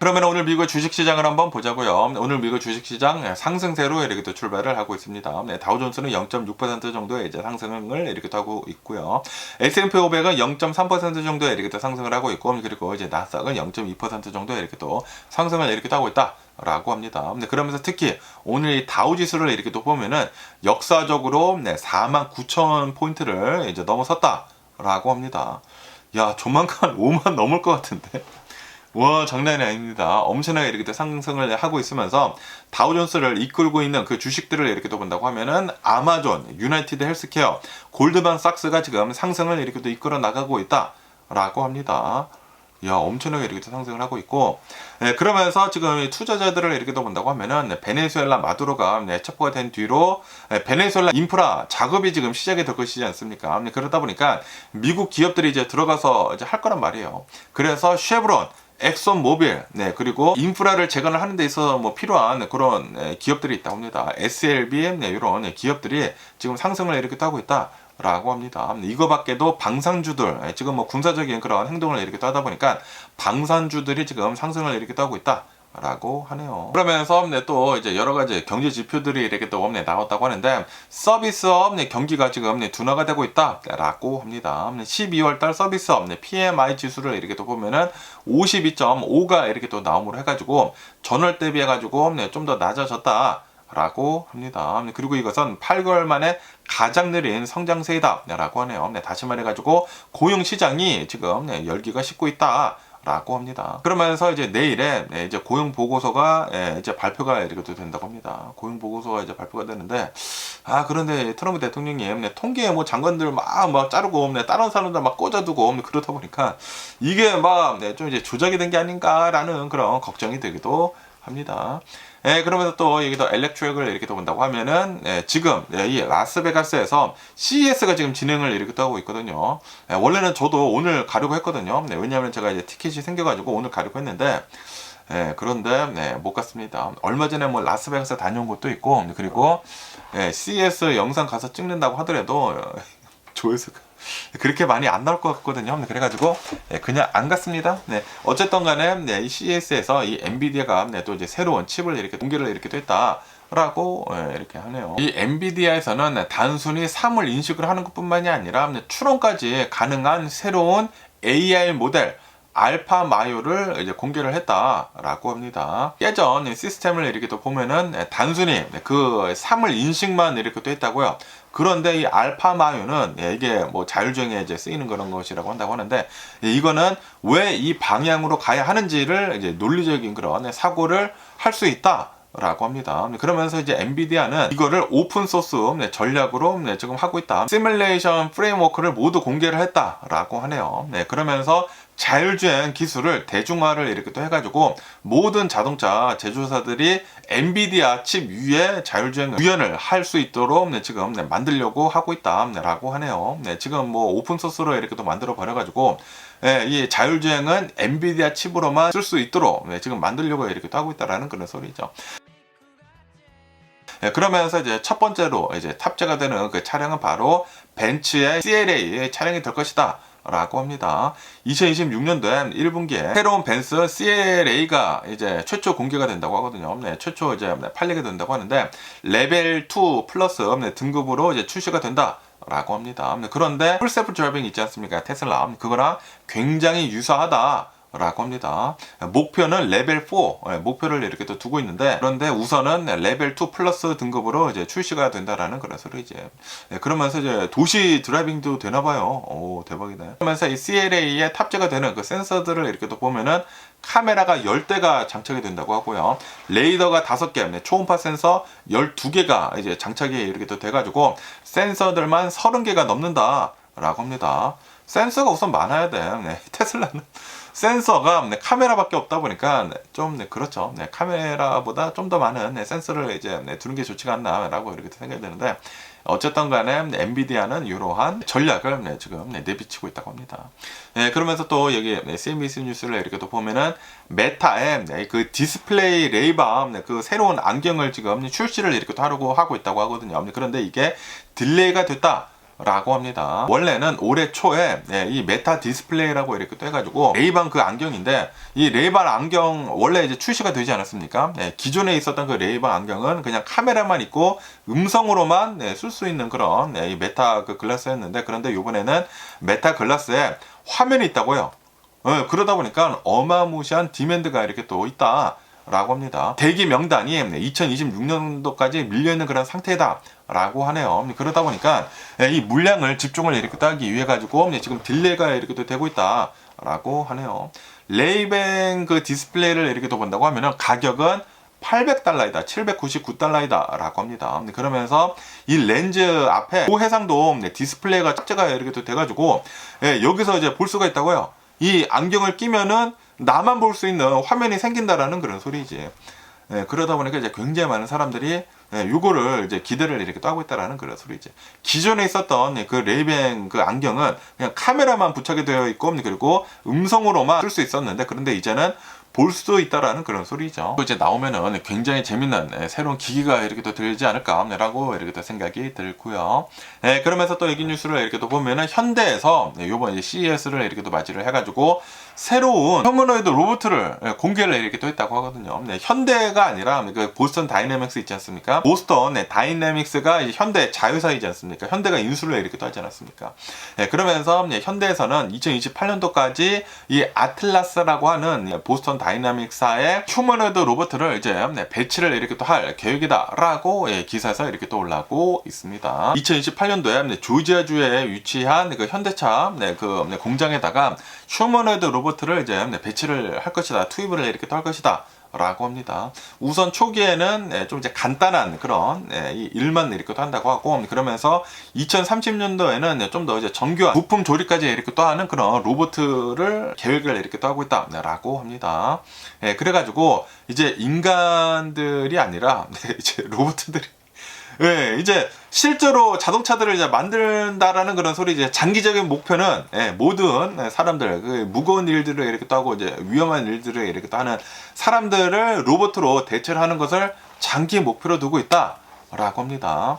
C: 그러면 오늘 미국의 주식시장을 한번 보자고요. 오늘 미국 주식시장 상승세로 이렇게 또 출발을 하고 있습니다. 다우존스는 0.6% 정도의 이제 상승을 이렇게 또 하고 있고요. S&P 500은 0.3% 정도의 이렇게 또 상승을 하고 있고, 그리고 이제 나스닥은 0.2% 정도의 이렇게 또 상승을 이렇게 또 하고 있다라고 합니다. 그러면서 특히 오늘 이 다우지수를 이렇게 또 보면은 역사적으로 49,000 포인트를 이제 넘어섰다라고 합니다. 야, 조만간 5만 넘을 것 같은데. 와, 장난이 아닙니다. 엄청나게 이렇게 상승을 하고 있으면서 다우존스를 이끌고 있는 그 주식들을 이렇게 또 본다고 하면은 아마존, 유나이티드 헬스케어, 골드만삭스가 지금 상승을 이렇게 또 이끌어 나가고 있다라고 합니다. 야, 엄청나게 이렇게 또 상승을 하고 있고, 그러면서 지금 투자자들을 이렇게 또 본다고 하면은 베네수엘라 마두로가 체포가 된 뒤로 베네수엘라 인프라 작업이 지금 시작이 될 것이지 않습니까? 그러다 보니까 미국 기업들이 이제 들어가서 이제 할 거란 말이에요. 그래서 쉐브론, 엑손 모빌, 그리고 인프라를 재건을 하는 데 있어서 뭐 필요한 그런 기업들이 있다고 합니다. SLB, 이런 기업들이 지금 상승을 이렇게 하고 있다라고 합니다. 이거밖에도 방산주들, 지금 뭐 군사적인 그런 행동을 이렇게 하다 보니까 방산주들이 지금 상승을 이렇게 하고 있다라고 하네요. 그러면서 또 이제 여러 가지 경제 지표들이 이렇게 또 나왔다고 하는데, 서비스업 경기가 지금 둔화가 되고 있다라고 합니다. 12월 달 서비스업 PMI 지수를 이렇게 또 보면은 52.5가 이렇게 또 나옴으로 해가지고 전월 대비해가지고 좀 더 낮아졌다 라고 합니다. 그리고 이것은 8개월 만에 가장 느린 성장세이다 라고 하네요. 다시 말해가지고 고용 시장이 지금 열기가 식고 있다 라고 합니다. 그러면서 이제 내일에 이제 고용 보고서가 이제 발표가 이렇게 된다고 합니다. 고용 보고서가 이제 발표가 되는데, 그런데 트럼프 대통령이 통계에 뭐 장관들 막 자르고 다른 사람들 막 꽂아두고 그러다 보니까 이게 막 좀 이제 조작이 된 게 아닌가라는 그런 걱정이 되기도 합니다. 그러면서 또 여기도 엘렉트릭을 이렇게 또 본다고 하면은 지금 이 라스베가스에서 CES가 지금 진행을 이렇게 또 하고 있거든요. 원래는 저도 오늘 가려고 했거든요. 왜냐하면 제가 이제 티켓이 생겨가지고 오늘 가려고 했는데 그런데 못 갔습니다. 얼마 전에 뭐 라스베가스 다녀온 것도 있고, 그리고 CES 영상 가서 찍는다고 하더라도 조회수가 그렇게 많이 안 나올 것 같거든요. 그래가지고 그냥 안 갔습니다. 어쨌든 간에 이 CES에서 이 엔비디아가 또 이제 새로운 칩을 이렇게 공개를 이렇게 됐다 라고 이렇게 하네요. 이 엔비디아에서는 단순히 사물 인식을 하는 것뿐만이 아니라 추론까지 가능한 새로운 AI 모델 알파 마요를 이제 공개를 했다라고 합니다. 예전 시스템을 이렇게 또 보면은 단순히 그 사물 인식만 이렇게 또 했다고요. 그런데 이 알파 마요는 이게 뭐 자율주행에 이제 쓰이는 그런 것이라고 한다고 하는데, 이거는 왜 이 방향으로 가야 하는지를 이제 논리적인 그런 사고를 할 수 있다. 라고 합니다. 그러면서 이제 엔비디아는 이거를 오픈 소스 전략으로 지금 하고 있다. 시뮬레이션 프레임워크를 모두 공개를 했다라고 하네요. 그러면서 자율주행 기술을 대중화를 이렇게 또 해가지고 모든 자동차 제조사들이 엔비디아 칩 위에 자율주행 구현을 할 수 있도록 지금 만들려고 하고 있다라고 하네요. 지금 뭐 오픈 소스로 이렇게 또 만들어 버려가지고 이 자율주행은 엔비디아 칩으로만 쓸 수 있도록 지금 만들려고 이렇게 또 하고 있다라는 그런 소리죠. 그러면서 이제 첫 번째로 이제 탑재가 되는 그 차량은 바로 벤츠의 CLA 차량이 될 것이다 라고 합니다. 2026년도에 1분기에 새로운 벤츠 CLA가 이제 최초 공개가 된다고 하거든요. 최초 이제 팔리게 된다고 하는데 레벨 2 플러스 등급으로 이제 출시가 된다 라고 합니다. 그런데 풀셀프 드라이빙 있지 않습니까? 테슬라. 그거랑 굉장히 유사하다 라고 합니다. 목표는 레벨 4 목표를 이렇게 또 두고 있는데, 그런데 우선은 레벨 2 플러스 등급으로 이제 출시가 된다라는 그런 소리지. 그러면서 이제 도시 드라이빙도 되나봐요. 오, 대박이네. 그러면서 이 CLA에 탑재가 되는 그 센서들을 이렇게 또 보면은 카메라가 10대가 장착이 된다고 하고요. 레이더가 5개, 초음파 센서 12개가 이제 장착이 이렇게 또 돼가지고 센서들만 30개가 넘는다 라고 합니다. 센서가 우선 많아야 돼. 테슬라는 센서가 카메라밖에 없다 보니까 좀 그렇죠. 카메라보다 좀 더 많은 센서를 이제 두는 게 좋지가 않나라고 이렇게 생각이 드는데, 어쨌든 간에 엔비디아는 이러한 전략을 지금 내비치고 있다고 합니다. 그러면서 또 여기 CNBC 뉴스를 이렇게 또 보면은 메타의 그 디스플레이 레이밤 그 새로운 안경을 지금 출시를 이렇게 또 하려고 하고 있다고 하거든요. 그런데 이게 딜레이가 됐다 라고 합니다. 원래는 올해 초에 이 메타 디스플레이라고 이렇게 또 해가지고 레이반 그 안경인데, 이 레이반 안경 원래 이제 출시가 되지 않았습니까? 기존에 있었던 그 레이반 안경은 그냥 카메라만 있고 음성으로만 쓸 수 있는 그런 이 메타 그 글라스였는데, 그런데 이번에는 메타 글라스에 화면이 있다고요. 그러다 보니까 어마무시한 디맨드가 이렇게 또 있다 라고 합니다. 대기 명단이 2026년도까지 밀려있는 그런 상태다 라고 하네요. 그러다 보니까 이 물량을 집중을 이렇게 따기 위해 가지고 지금 딜레이가 이렇게 또 되고 있다 라고 하네요. 레이뱅 그 디스플레이를 이렇게 또 본다고 하면은 가격은 $800이다, $799이다 라고 합니다. 그러면서 이 렌즈 앞에 고해상도 디스플레이가 탑재가 이렇게 또 돼가지고 여기서 이제 볼 수가 있다고요. 이 안경을 끼면은 나만 볼 수 있는 화면이 생긴다라는 그런 소리지. 그러다 보니까 이제 굉장히 많은 사람들이 요거를 이제 기대를 이렇게 또 하고 있다라는 그런 소리지. 기존에 있었던 그 레이뱅 그 안경은 그냥 카메라만 부착이 되어 있고, 그리고 음성으로만 쓸 수 있었는데, 그런데 이제는 볼 수도 있다라는 그런 소리죠. 또 이제 나오면은 굉장히 재밌는 새로운 기기가 이렇게 또 들지 않을까라고 이렇게 또 생각이 들고요. 그러면서 또 여기 뉴스를 이렇게 또 보면은 현대에서 요번 이제 CES를 이렇게 또 맞이를 해가지고 새로운 휴머노이드 로봇을 공개를 이렇게 또 했다고 하거든요. 현대가 아니라 그 보스턴 다이내믹스 있지 않습니까? 보스턴 다이내믹스가 이제 현대 자회사이지 않습니까? 현대가 인수를 이렇게 또 하지 않았습니까? 그러면서 현대에서는 2028년도까지 이 아틀라스라고 하는 보스턴 다이나믹사의 휴머노이드 로봇을 이제 배치를 이렇게 또 할 계획이다라고 기사에서 이렇게 또 올라오고 있습니다. 2028년도에 조지아주에 위치한 그 현대차 그 공장에다가 휴머노이드 로봇을 이제 배치를 할 것이다, 투입을 이렇게 또 할 것이다 라고 합니다. 우선 초기에는 좀 이제 간단한 그런 이 일만 이렇게 또 한다고 하고, 그러면서 2030년도에는 좀 더 이제 정교한 부품 조립까지 이렇게 또 하는 그런 로봇을 계획을 이렇게 또 하고 있다라고 합니다. 그래가지고 이제 인간들이 아니라 이제 로봇들이 이제 실제로 자동차들을 이제 만든다라는 그런 소리, 이제 장기적인 목표는 모든 사람들, 그 무거운 일들을 이렇게 또 하고 이제 위험한 일들을 이렇게 또 하는 사람들을 로봇으로 대체를 하는 것을 장기 목표로 두고 있다라고 합니다.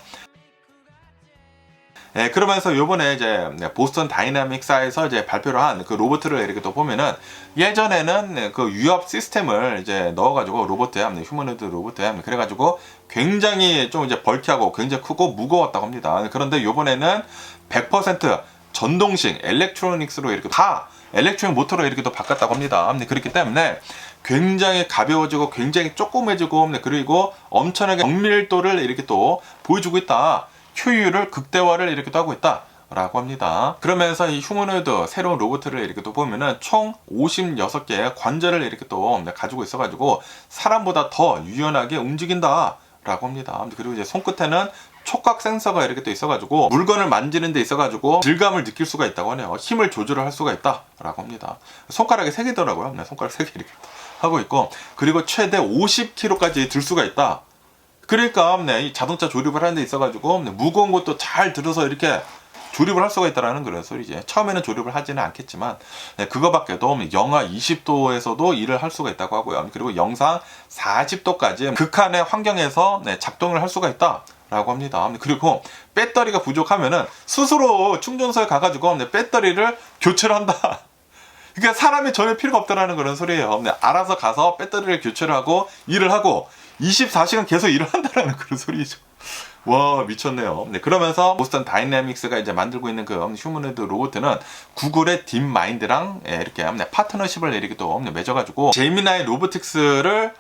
C: 그러면서 요번에 이제 보스턴 다이나믹사에서 이제 발표를 한 그 로봇을 이렇게 또 보면은, 예전에는 그 유압 시스템을 이제 넣어가지고 로봇에 휴머노이드 로봇에 그래가지고 굉장히 좀 이제 벌키하고 굉장히 크고 무거웠다고 합니다. 그런데 요번에는 100% 전동식 엘렉트로닉스로 이렇게 다 엘렉트로닉 모터로 이렇게 또 바꿨다고 합니다. 그렇기 때문에 굉장히 가벼워지고 굉장히 조그매지고, 그리고 엄청나게 정밀도를 이렇게 또 보여주고 있다. 효율을 극대화를 이렇게 또 하고 있다 라고 합니다. 그러면서 이 휴머노이드 새로운 로봇을 이렇게 또 보면은 총 56개의 관절을 이렇게 또 가지고 있어가지고 사람보다 더 유연하게 움직인다 라고 합니다. 그리고 이제 손끝에는 촉각 센서가 이렇게 또 있어가지고 물건을 만지는 데 있어가지고 질감을 느낄 수가 있다고 하네요. 힘을 조절을 할 수가 있다 라고 합니다. 손가락이 3개더라고요. 손가락 3개 이렇게 하고 있고, 그리고 최대 50kg까지 들 수가 있다. 그러니까 이 자동차 조립을 하는 데 있어가지고 무거운 것도 잘 들어서 이렇게 조립을 할 수가 있다라는 그런 소리지. 처음에는 조립을 하지는 않겠지만 그거밖에도 영하 20도에서도 일을 할 수가 있다고 하고요. 그리고 영상 40도까지 극한의 환경에서 작동을 할 수가 있다 라고 합니다. 그리고 배터리가 부족하면은 스스로 충전소에 가가지고 배터리를 교체를 한다. 그러니까 사람이 전혀 필요가 없다라는 그런 소리예요. 알아서 가서 배터리를 교체를 하고 일을 하고 24시간 계속 일을 한다라는 그런 소리죠. 와, 미쳤네요. 그러면서 보스턴 다이내믹스가 이제 만들고 있는 그 휴머노이드 로봇은 구글의 딥마인드랑 이렇게 파트너십을 이렇게 또 맺어가지고 제미나이 로보틱스를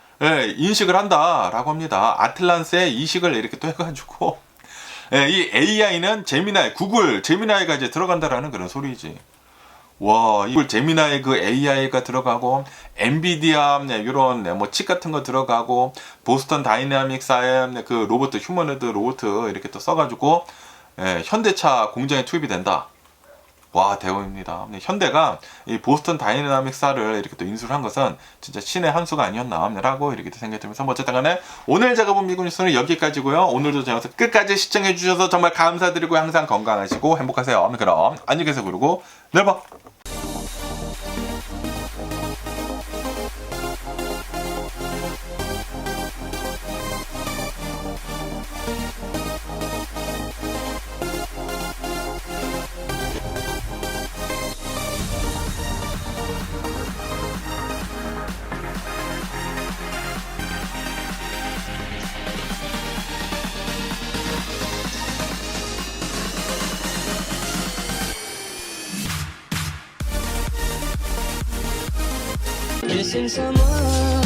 C: 인식을 한다라고 합니다. 아틀란스의 이식을 이렇게 또 해가지고 이 AI는 제미나이, 구글 제미나이가 이제 들어간다라는 그런 소리지. 와, 이걸 제미나이 그 AI가 들어가고, 엔비디아 이런 뭐 칩 같은 거 들어가고, 보스턴 다이나믹사의 그 로봇, 휴머노이드 로봇 이렇게 또 써가지고 현대차 공장에 투입이 된다. 와, 대박입니다. 현대가 이 보스턴 다이나믹사를 이렇게 또 인수를 한 것은 진짜 신의 한 수가 아니었나라고 이렇게 생각이 들면서, 어쨌든 간에 오늘 제가 본 미국 뉴스는 여기까지고요. 오늘도 제 영상 끝까지 시청해 주셔서 정말 감사드리고 항상 건강하시고 행복하세요. 그럼 안녕히 계세요. 그리고 내일 봐.
B: Missing someone